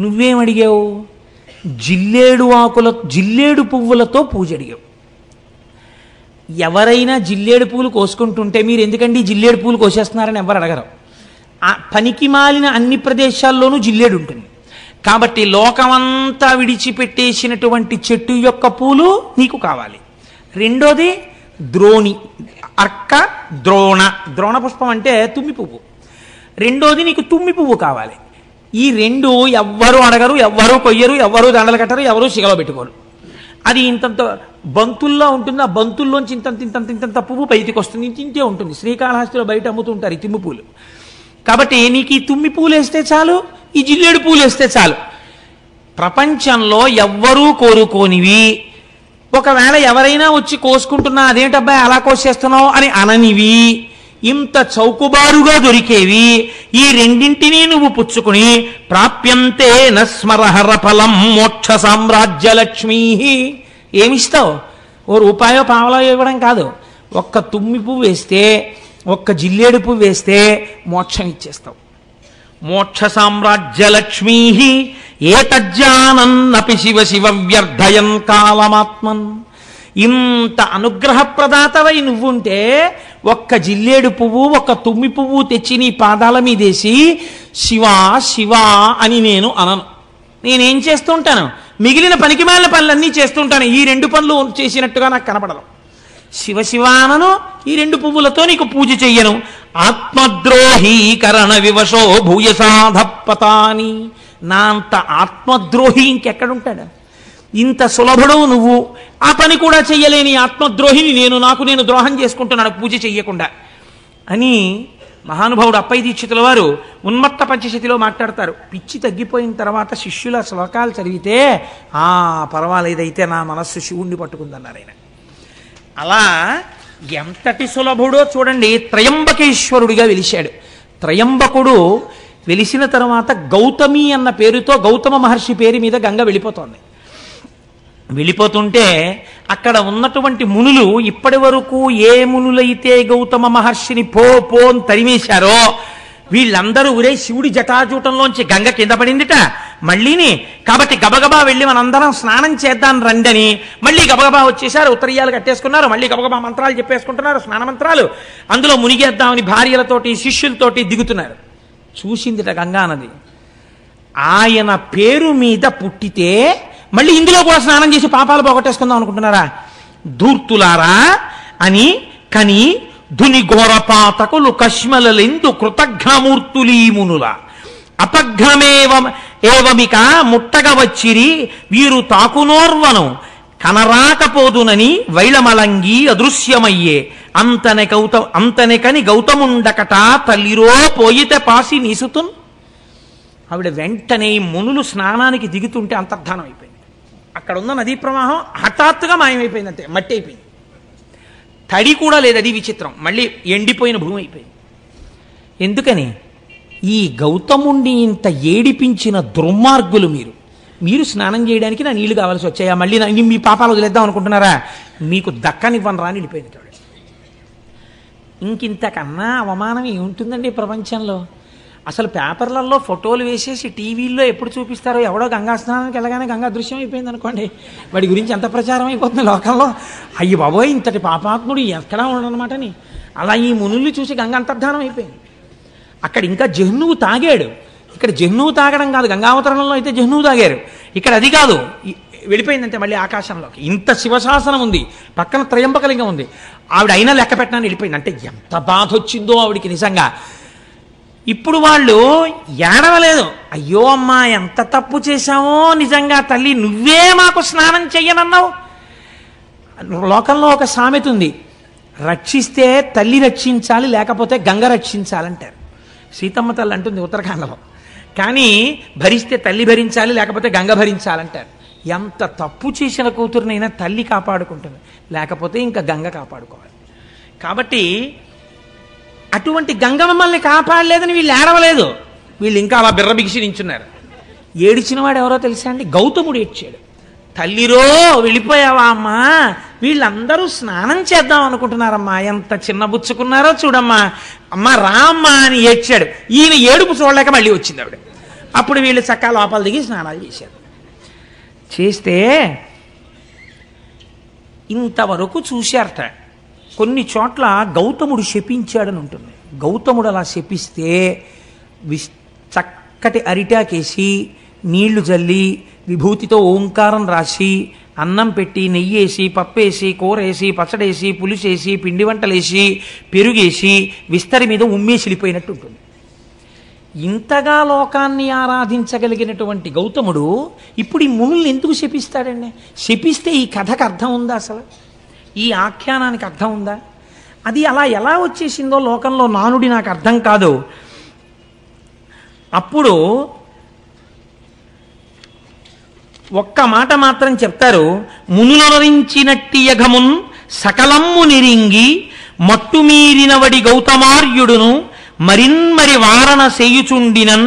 నువ్వేమడిగావు? జిల్లేడు పువ్వులతో పూజ అడిగావు. ఎవరైనా జిల్లేడు పూలు కోసుకుంటుంటే మీరు ఎందుకండి జిల్లేడు పూలు కోసేస్తున్నారని ఎవరు అడగరు. ఆ పనికి మాలిన అన్ని ప్రదేశాల్లోనూ జిల్లేడు ఉంటుంది కాబట్టి లోకమంతా విడిచిపెట్టేసినటువంటి చెట్టు యొక్క పూలు నీకు కావాలి. రెండోది ద్రోణి, అర్క ద్రోణ. ద్రోణ పుష్పం అంటే తుమ్మి పువ్వు. రెండోది నీకు తుమ్మి పువ్వు కావాలి. ఈ రెండు ఎవ్వరూ అడగరు, ఎవ్వరూ కొయ్యరు, ఎవ్వరూ దండలు కట్టరు, ఎవరూ సిగలో పెట్టుకోరు. అది ఇంతంత బంతుల్లో ఉంటుంది. ఆ బంతుల్లోంచి ఇంతంత పువ్వు బయటికి వస్తుంది, ఇంతే ఉంటుంది. శ్రీకాళహస్తిలో బయట అమ్ముతుంటారు ఈ తుమ్మి పూలు. కాబట్టి నీకు ఈ తుమ్మి పూలు వేస్తే చాలు, ఈ జిల్లేడు పూలు వేస్తే చాలు. ప్రపంచంలో ఎవ్వరూ కోరుకోనివి, ఒకవేళ ఎవరైనా వచ్చి కోసుకుంటున్నా అదేంటబ్బాయి అలా కోసేస్తున్నావు అని అననివి, ఇంత చౌకుబారుగా దొరికేవి, ఈ రెండింటినీ నువ్వు పుచ్చుకుని ప్రాప్యంతే నస్మరహర ఫలం మోక్ష సామ్రాజ్యలక్ష్మీ. ఏమిస్తావు? ఓ రూపాయో పావలో ఇవ్వడం కాదు, ఒక్క తుమ్మి పువ్వు వేస్తే, ఒక్క జిల్లేడు పువ్వు వేస్తే మోక్షం ఇచ్చేస్తావు. మోక్ష సామ్రాజ్యలక్ష్మీ ఏతజ్జానన్నపి శివ శివ వ్యర్థయన్ కాలమాత్మన్. ఇంత అనుగ్రహప్రదాతవై నువ్వుంటే ఒక్క జిల్లేడు పువ్వు, ఒక్క తుమ్మి పువ్వు తెచ్చి నీ పాదాల మీదేసి శివా శివా అని నేను అనను. నేనేం చేస్తుంటాను? మిగిలిన పనికిమాలిన పనులన్నీ చేస్తుంటాను. ఈ రెండు పనులు చేసినట్టుగా నాకు కనపడదు. శివ శివానను, ఈ రెండు పువ్వులతో నీకు పూజ చెయ్యను. ఆత్మద్రోహీకరణ వివశో భూయసాధపతాని. నా అంత ఆత్మద్రోహి ఇంకెక్కడుంటాడు? ఇంత సులభుడు నువ్వు, ఆ పని కూడా చెయ్యలేని ఆత్మద్రోహిని నేను ద్రోహం చేసుకుంటున్నాను పూజ చెయ్యకుండా అని మహానుభావుడు అప్పయ్య దీక్షితుల వారు ఉన్మత్త పంచశతిలో మాట్లాడతారు. పిచ్చి తగ్గిపోయిన తర్వాత శిష్యుల శ్లోకాలు చదివితే పర్వాలేదైతే నా మనస్సు శివుణ్ణి పట్టుకుందన్నారు ఆయన. అలా ఎంతటి సులభుడో చూడండి. త్రయంబకేశ్వరుడిగా వెలిశాడు. త్రయంబకుడు వెలిసిన తర్వాత గౌతమి అన్న పేరుతో గౌతమ మహర్షి పేరు మీద గంగ వెళ్ళిపోతోంది. వెళ్ళిపోతుంటే అక్కడ ఉన్నటువంటి మునులు ఇప్పటి వరకు ఏ మునులైతే గౌతమ మహర్షిని పో అని తరిమేశారో వీళ్ళందరూ ఒరే శివుడి జటాజూటంలోంచి గంగ కింద పడిందిట మళ్ళీని, కాబట్టి గబగబా వెళ్ళి మనందరం స్నానం చేద్దాం రండని మళ్ళీ గబగబా వచ్చేసారు. ఉత్తరీయాలు కట్టేసుకున్నారు, మళ్ళీ గబగబా మంత్రాలు చెప్పేసుకుంటున్నారు, స్నాన మంత్రాలు. అందులో మునిగేద్దామని భార్యలతోటి శిష్యులతోటి దిగుతున్నారు. చూసిందిట గంగానది. ఆయన పేరు మీద పుట్టితే మళ్ళీ ఇందులో కూడా స్నానం చేసి పాపాలు పోగొట్టేసుకుందాం అనుకుంటున్నారా? ధూర్తులారా అని కని ధుని ఘోరపాతకులు కష్మలలెందు కృతఘ్నమూర్తులీమునుల అపఘ్నమేవమిక ముట్టగ వచ్చిరి వీరు తాకునోర్వను కనరాకపోదునని వైళమలంగి అదృశ్యమయ్యే అంతనెకని గౌతముండకట తల్లిరో పోయితే పాసి నీసుతున్. ఆవిడ వెంటనే మునులు స్నానానికి దిగుతుంటే అంతర్ధానం అయిపోయింది. అక్కడ ఉన్న నదీ ప్రవాహం హఠాత్తుగా మాయమైపోయింది, అంతే మట్టి అయిపోయింది. తడి కూడా లేదు, అది విచిత్రం. మళ్ళీ ఎండిపోయిన భూమి అయిపోయింది. ఎందుకని? ఈ గౌతముణ్ణి ఇంత ఏడిపించిన దుర్మార్గులు మీరు స్నానం చేయడానికి నా నీళ్లు కావాల్సి వచ్చాయా? మళ్ళీ మీ పాపాలు వదిలేద్దాం అనుకుంటున్నారా? మీకు దక్కనివ్వను రాని వెళ్ళిపోయింది. ఇంకింతకన్నా అవమానం ఏముంటుందండి ప్రపంచంలో? అసలు పేపర్లలో ఫోటోలు వేసేసి టీవీల్లో ఎప్పుడు చూపిస్తారో, ఎవడో గంగా స్నానానికి వెళ్ళగానే గంగా దృశ్యం అయిపోయింది అనుకోండి, వాడి గురించి ఎంత ప్రచారం అయిపోతుంది లోకంలో. అయ్యి బాబోయ్ ఇంతటి పాపాత్ముడు ఎక్కడా ఉండనమాటని. అలా ఈ మునుల్ని చూసి గంగ అంతర్ధానం అయిపోయింది. అక్కడ ఇంకా జహ్నువు తాగాడు. ఇక్కడ జహ్నువు తాగడం కాదు, గంగావతరణంలో అయితే జహ్నువు తాగారు, ఇక్కడ అది కాదు. వెళ్ళిపోయిందంటే మళ్ళీ ఆకాశంలోకి. ఇంత శివశాసనం ఉంది, పక్కన త్రయంబకలింగం ఉంది, ఆవిడ అయినా లెక్క పెట్టడానికి వెళ్ళిపోయింది. అంటే ఎంత బాధ వచ్చిందో ఆవిడికి నిజంగా. ఇప్పుడు వాళ్ళు ఏడవలేదు, అయ్యో అమ్మా ఎంత తప్పు చేశామో, నిజంగా తల్లి నువ్వే మాకు స్నానం చెయ్యనన్నావు. లోకంలో ఒక సామెత ఉంది, రక్షిస్తే తల్లి రక్షించాలి, లేకపోతే గంగ రక్షించాలంటారు. సీతమ్మ తల్లి అంటుంది ఉత్తరాఖండలో. కానీ భరిస్తే తల్లి భరించాలి, లేకపోతే గంగ భరించాలంటారు. ఎంత తప్పు చేసిన కూతురునైనా తల్లి కాపాడుకుంటుంది, లేకపోతే ఇంకా గంగ కాపాడుకోవాలి. కాబట్టి అటువంటి గంగ మమ్మల్ని కాపాడలేదని వీళ్ళు ఏడవలేదు, వీళ్ళు ఇంకా అలా బిర్రబిగిసి నించున్నారు. ఏడిచిన వాడు ఎవరో తెలుసా అండి? గౌతముడు ఏడ్చాడు. తల్లిరో వెళ్ళిపోయావా అమ్మా, వీళ్ళందరూ స్నానం చేద్దాం అనుకుంటున్నారమ్మా, ఎంత చిన్నబుచ్చుకున్నారో చూడమ్మా, అమ్మా రామ్మా అని ఏడ్చాడు. ఈయన ఏడుపు చూడలేక మళ్ళీ వచ్చింది ఆవిడ. అప్పుడు వీళ్ళు చక్కా లోపల దిగి స్నానాలు చేశారు. చేస్తే ఇంతవరకు చూశారట. కొన్ని చోట్ల గౌతముడు శపించాడని ఉంటుంది. గౌతముడు అలా శపిస్తే చక్కటి అరిటాకేసి నీళ్లు జల్లి విభూతితో ఓంకారం రాసి అన్నం పెట్టి నెయ్యేసి పప్పేసి కూరేసి పచ్చడేసి పులుసేసి పిండి వంటలేసి పెరుగేసి విస్తరి మీద ఉమ్మేసిలిపోయినట్టు ఉంటుంది. ఇంతగా లోకాన్ని ఆరాధించగలిగినటువంటి గౌతముడు ఇప్పుడు ఈ మునుల్ని ఎందుకు శపిస్తాడండి? శపిస్తే ఈ కథకు అర్థం ఉందా? అసలు ఈ ఆఖ్యానానికి అర్థం ఉందా? అది అలా ఎలా వచ్చేసిందో లోకంలో నానుడి నాకు అర్థం కాదు. అప్పుడు ఒక్క మాట మాత్రం చెప్తారు, మునులరించినట్టి యఘమున్ సకలమ్ము నిరింగి మట్టుమీరినవడి గౌతమార్యుడును మరిన్మరి వారణ సేయుచుండినన్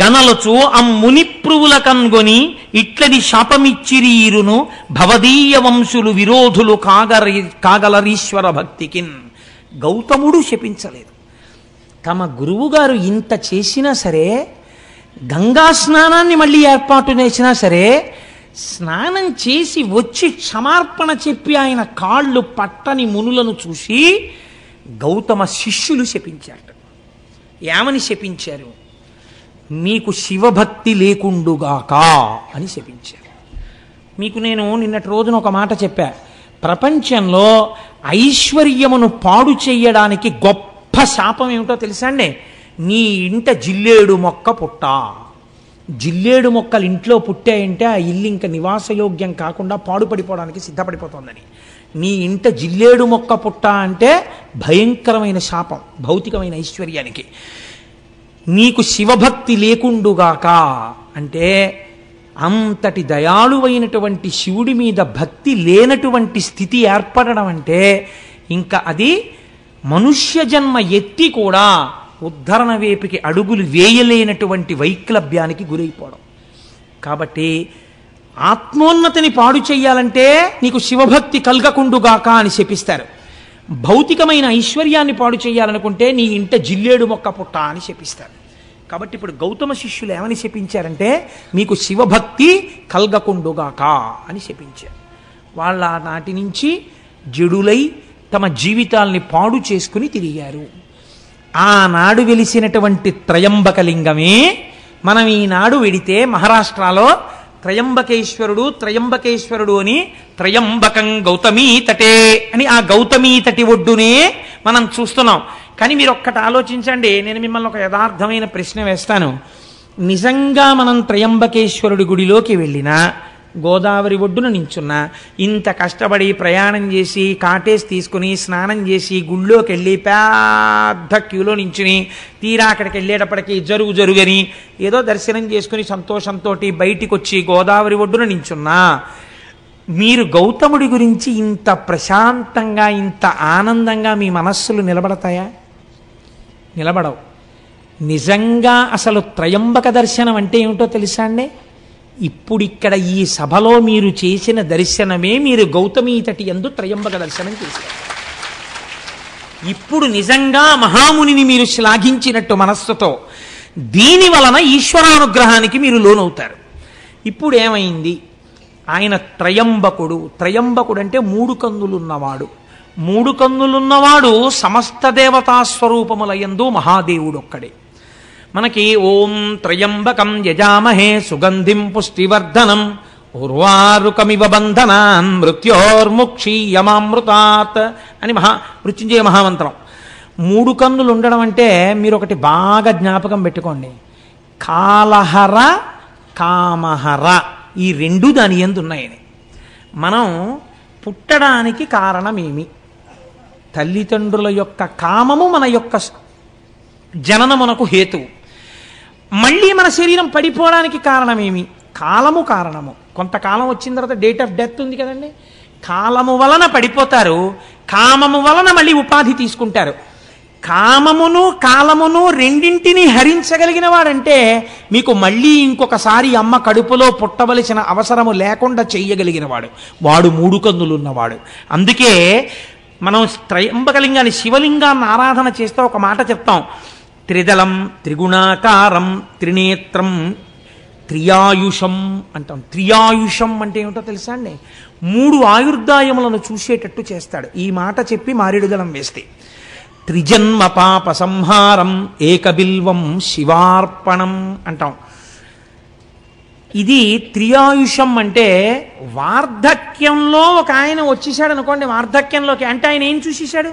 గనలచు అమ్మునిప్రువుల కన్గొని ఇట్లది శాపమిచ్చిరీరును భవదీయ వంశులు విరోధులు కాగలరీశ్వర భక్తికిన్. గౌతముడు శపించలేదు. తమ గురువుగారు ఇంత చేసినా సరే, గంగా స్నానాన్ని మళ్ళీ ఏర్పాటు చేసినా సరే, స్నానం చేసి వచ్చి క్షమార్పణ చెప్పి ఆయన కాళ్ళు పట్టని మునులను చూసి గౌతమ శిష్యులు శపించారు. ఏమని శపించారు? మీకు శివభక్తి లేకుండుగాక అని శపించారు. మీకు నేను నిన్నటి రోజున ఒక మాట చెప్పా. ప్రపంచంలో ఐశ్వర్యమును పాడు చెయ్యడానికి గొప్ప శాపం ఏమిటో తెలుసా అండి? నీ ఇంట జిల్లేడు మొక్క పుట్ట. జిల్లేడు మొక్కలు ఇంట్లో పుట్టాయంటే ఆ ఇల్లు ఇంకా నివాసయోగ్యం కాకుండా పాడుపడిపోవడానికి సిద్ధపడిపోతుందని. నీ ఇంట జిల్లేడు మొక్క పుట్ట అంటే భయంకరమైన శాపం భౌతికమైన ఐశ్వర్యానికి. నీకు శివభక్తి లేకుండుగాక అంటే అంతటి దయాళువైనటువంటి శివుడి మీద భక్తి లేనటువంటి స్థితి ఏర్పడడం అంటే ఇంకా అది మనుష్య జన్మ ఎత్తి కూడా ఉద్ధరణ వేపుకి అడుగులు వేయలేనటువంటి వైక్లభ్యానికి గురైపోవడం. కాబట్టి ఆత్మోన్నతిని పాడు చెయ్యాలంటే నీకు శివభక్తి కలగకుండుగాక అని శపిస్తారు. భౌతికమైన ఐశ్వర్యాన్ని పాడు చేయాలనుకుంటే నీ ఇంట జిల్లేడు మొక్క పుట్ట అని శపిస్తారు. కాబట్టి ఇప్పుడు గౌతమ శిష్యులు ఏమని శపించారంటే మీకు శివభక్తి కలగకుండుగాక అని శపించారు. వాళ్ళ నాటి నుంచి జడులై తమ జీవితాల్ని పాడు చేసుకుని తిరిగారు. ఆనాడు వెలిసినటువంటి త్రయంబకలింగమే మనం ఈనాడు వెడితే మహారాష్ట్రలో త్రయంబకేశ్వరుడు అని త్రయంబకం గౌతమీ తటే అని ఆ గౌతమీ తటి ఒడ్డునే మనం చూస్తున్నాం. కానీ మీరు ఒక్కటి ఆలోచించండి, నేను మిమ్మల్ని ఒక యథార్థమైన ప్రశ్న వేస్తాను. నిజంగా మనం త్రయంబకేశ్వరుడి గుడిలోకి వెళ్ళినా, గోదావరి ఒడ్డున నించున్నా, ఇంత కష్టపడి ప్రయాణం చేసి కాటేసి తీసుకుని స్నానం చేసి గుళ్ళోకి వెళ్ళి పెద్ద క్యూలో నించుని తీరా అక్కడికి వెళ్ళేటప్పటికి జరుగని ఏదో దర్శనం చేసుకుని సంతోషంతో బయటికి వచ్చి గోదావరి ఒడ్డున నించున్నా, మీరు గౌతముడి గురించి ఇంత ప్రశాంతంగా ఇంత ఆనందంగా మీ మనస్సులు నిలబడతాయా? నిలబడవు. నిజంగా అసలు త్రయంబక దర్శనం అంటే ఏమిటో తెలుసా అండి? ఇప్పుడిక్కడ ఈ సభలో మీరు చేసిన దర్శనమే మీరు గౌతమీ తటి యందు త్రయంబక దర్శనం చేశారు. ఇప్పుడు నిజంగా మహామునిని మీరు శ్లాఘించినట్టు మనస్సుతో దీని వలన ఈశ్వరానుగ్రహానికి మీరు లోనవుతారు. ఇప్పుడు ఏమైంది? ఆయన త్రయంబకుడు అంటే మూడు కన్నులున్నవాడు. మూడు కన్నులున్నవాడు సమస్త దేవతా స్వరూపములయందు మహాదేవుడు ఒక్కడే. మనకి ఓం త్రయంబకం యజామహే సుగంధిం పుష్టివర్ధనం ఉర్వారుకమివ బంధనాన్ మృత్యోర్ముక్షీయమామృతాత్ అని మృత్యుంజయ మహామంత్రం. మూడు కన్నులు ఉండడం అంటే మీరు ఒకటి బాగా జ్ఞాపకం పెట్టుకోండి. కాలహర, కామహర ఈ రెండు దాని యందు ఉన్నాయని. మనం పుట్టడానికి కారణమేమి? తల్లిదండ్రుల యొక్క కామము మన యొక్క జననమునకు హేతువు. మళ్ళీ మన శరీరం పడిపోవడానికి కారణమేమి? కాలము కారణము. కొంతకాలం వచ్చిన తర్వాత డేట్ ఆఫ్ డెత్ ఉంది కదండి. కాలము వలన పడిపోతారు, కామము వలన మళ్ళీ ఉపాధి తీసుకుంటారు. కామమును కాలమును రెండింటినీ హరించగలిగిన వాడంటే మీకు మళ్ళీ ఇంకొకసారి అమ్మ కడుపులో పుట్టవలసిన అవసరము లేకుండా చెయ్యగలిగిన వాడు, వాడు మూడు కన్నులు ఉన్నవాడు. అందుకే మనం త్రయంబకలింగాన్ని, శివలింగాన్ని ఆరాధన చేస్తే ఒక మాట చెప్తాం, త్రిదళం త్రిగుణాకారం త్రినేత్రం త్రియాయుషం అంటాం. త్రియాయుషం అంటే ఏమిటో తెలుసా అండి? మూడు ఆయుర్దాయములను చూసేటట్టు చేస్తాడు. ఈ మాట చెప్పి మారేడుదళం వేస్తే త్రిజన్మ పాప సంహారం ఏకబిల్వం శివార్పణం అంటాం. ఇది త్రియాయుషం అంటే వార్ధక్యంలో ఒక ఆయన వచ్చేసాడు అనుకోండి, వార్ధక్యంలోకి అంటే ఆయన ఏం చూసేశాడు?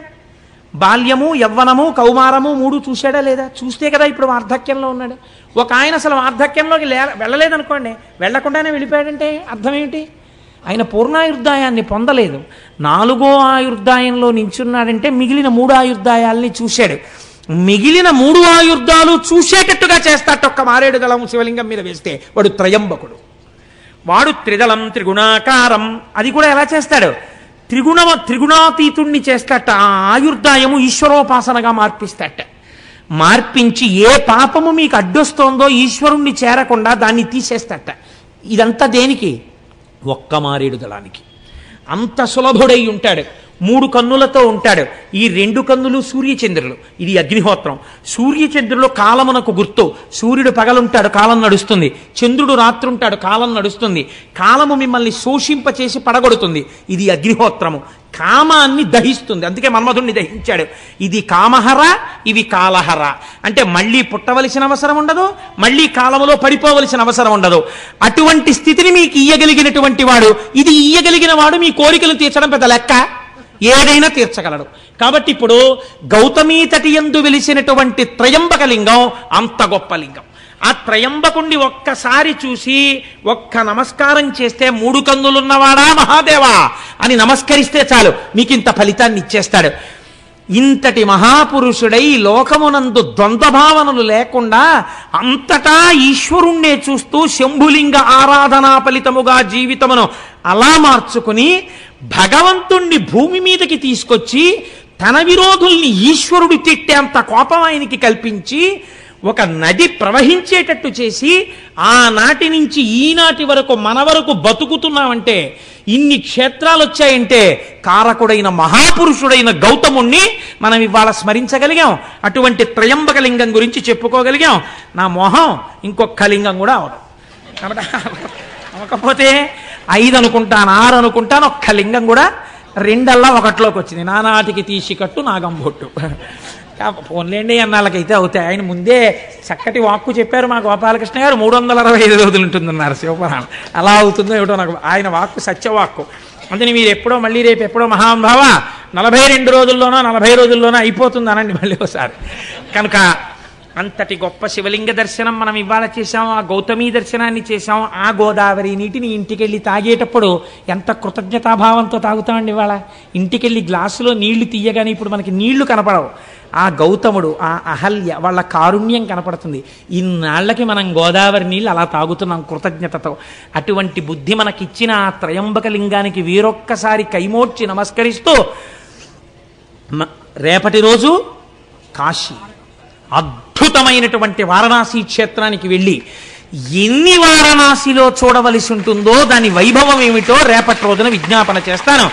బాల్యము, యవ్వనము, కౌమారము మూడు చూశాడా లేదా? చూస్తే కదా ఇప్పుడు వార్ధక్యంలో ఉన్నాడు. ఒక ఆయన అసలు వార్ధక్యంలోకి వెళ్ళలేదనుకోండి, వెళ్లకుండానే వెళ్ళిపోయాడంటే అర్థం ఏమిటి? ఆయన పూర్ణాయుర్దాయాన్ని పొందలేదు. 4వ ఆయుర్దాయంలో నించున్నాడంటే మిగిలిన 3 ఆయుర్దాయాల్ని చూశాడు. మిగిలిన 3 ఆయుర్దాలు చూసేటట్టుగా చేస్తాట ఒక్క మారేడుదళం శివలింగం మీద వేస్తే వాడు త్రయంబకుడు. వాడు త్రిదళం త్రిగుణాకారం, అది కూడా ఎలా చేస్తాడు? త్రిగుణాతీతుణ్ణి చేస్తాట. ఆ ఆయుర్దాయము ఈశ్వరోపాసనగా మార్పిస్తాట. మార్పించి ఏ పాపము మీకు అడ్డొస్తోందో ఈశ్వరుణ్ణి చేరకుండా దాన్ని తీసేస్తాట. ఇదంతా దేనికి? ఒక్క మారేడుదళానికి. అంత సులభుడై ఉంటాడు. 3 కన్నులతో ఉంటాడు. ఈ 2 కన్నులు సూర్యచంద్రులు, ఇది అగ్నిహోత్రం. సూర్యచంద్రులు కాలమునకు గుర్తు. సూర్యుడు పగలుంటాడు, కాలం నడుస్తుంది. చంద్రుడు రాత్రుంటాడు, కాలం నడుస్తుంది. కాలము మిమ్మల్ని శోషింపచేసి పడగొడుతుంది. ఇది అగ్నిహోత్రము. కామాన్ని దహిస్తుంది. అందుకే మన్మధుణ్ణి దహించాడు. ఇది కామహర, ఇవి కాలహర. అంటే మళ్ళీ పుట్టవలసిన అవసరం ఉండదు, మళ్ళీ కాలములో పడిపోవలసిన అవసరం ఉండదు. అటువంటి స్థితిని మీకు ఇయ్యగలిగినటువంటి వాడు, ఇది ఇయ్యగలిగిన వాడు మీ కోరికలు తీర్చడం పెద్ద లెక్క, ఏదైనా తీర్చగలడు. కాబట్టి ఇప్పుడు గౌతమీ తటి యందు వెలిసినటువంటి త్రయంబకలింగం అంత గొప్ప లింగం. ఆ త్రయంబకుణ్ణి ఒక్కసారి చూసి ఒక్క నమస్కారం చేస్తే 3 కన్నులున్నవాడా మహాదేవా అని నమస్కరిస్తే చాలు, మీకు ఇంత ఫలితాన్ని ఇచ్చేస్తాడు. ఇంతటి మహాపురుషుడై లోకమునందు ద్వంద్వభావనలు లేకుండా అంతటా ఈశ్వరుణ్ణే చూస్తూ శంభులింగ ఆరాధనా ఫలితముగా జీవితమును అలా మార్చుకుని భగవంతుణ్ణి భూమి మీదకి తీసుకొచ్చి తన విరోధుల్ని ఈశ్వరుడు తిట్టేంత కోపం ఆయనకి కల్పించి ఒక నది ప్రవహించేటట్టు చేసి ఆనాటి నుంచి ఈనాటి వరకు మన వరకు బతుకుతున్నామంటే, ఇన్ని క్షేత్రాలు వచ్చాయంటే కారకుడైన మహాపురుషుడైన గౌతముణ్ణి మనం ఇవాళ స్మరించగలిగాం. అటువంటి త్రయంబక లింగం గురించి చెప్పుకోగలిగాం. నా మొహం ఇంకొక లింగం కూడా అవడం కాబట్టి అవకపోతే 5 అనుకుంటాను, 6 అనుకుంటాను, ఒక్క లింగం కూడా 2 ఒకటిలోకి వచ్చింది. నానాటికి తీసి కట్టు నాగంబొట్టు. పోన్లేండి అన్నాళ్ళకైతే అవుతాయి. ఆయన ముందే చక్కటి వాక్కు చెప్పారు మా గోపాలకృష్ణ గారు, 365 రోజులు ఉంటుందన్నారు శివపురాణం. అలా అవుతుందో ఏమిటో నాకు, ఆయన వాక్కు సత్యవాక్కు. అందుకని మీరు ఎప్పుడో మళ్ళీ రేపు ఎప్పుడో మహానుభావ 42 రోజుల్లోనో 40 రోజుల్లోనో అయిపోతుంది అనండి మళ్ళీ ఒకసారి. కనుక అంతటి గొప్ప శివలింగ దర్శనం మనం ఇవాళ చేశాం. ఆ గౌతమీ దర్శనాన్ని చేశాం. ఆ గోదావరి నీటిని ఇంటికెళ్ళి తాగేటప్పుడు ఎంత కృతజ్ఞతాభావంతో తాగుతామండి. ఇవాళ ఇంటికెళ్ళి గ్లాసులో నీళ్లు తీయగానే ఇప్పుడు మనకి నీళ్లు కనపడవు. ఆ గౌతముడు, ఆ అహల్య వాళ్ళ కారుణ్యం కనపడుతుంది. ఇన్నాళ్లకి మనం గోదావరి నీళ్ళు అలా తాగుతున్నాం కృతజ్ఞతతో. అటువంటి బుద్ధి మనకిచ్చిన ఆ త్రయంబక లింగానికి వీరొక్కసారి కైమోడ్చి నమస్కరిస్తూ రేపటి రోజు కాశీ, అద్భుతమైనటువంటి వారణాసి క్షేత్రానికి వెళ్ళి ఎన్ని వారణాసిలో చూడవలసి ఉంటుందో దాని వైభవం ఏమిటో రేపటి రోజున విజ్ఞాపన చేస్తాను.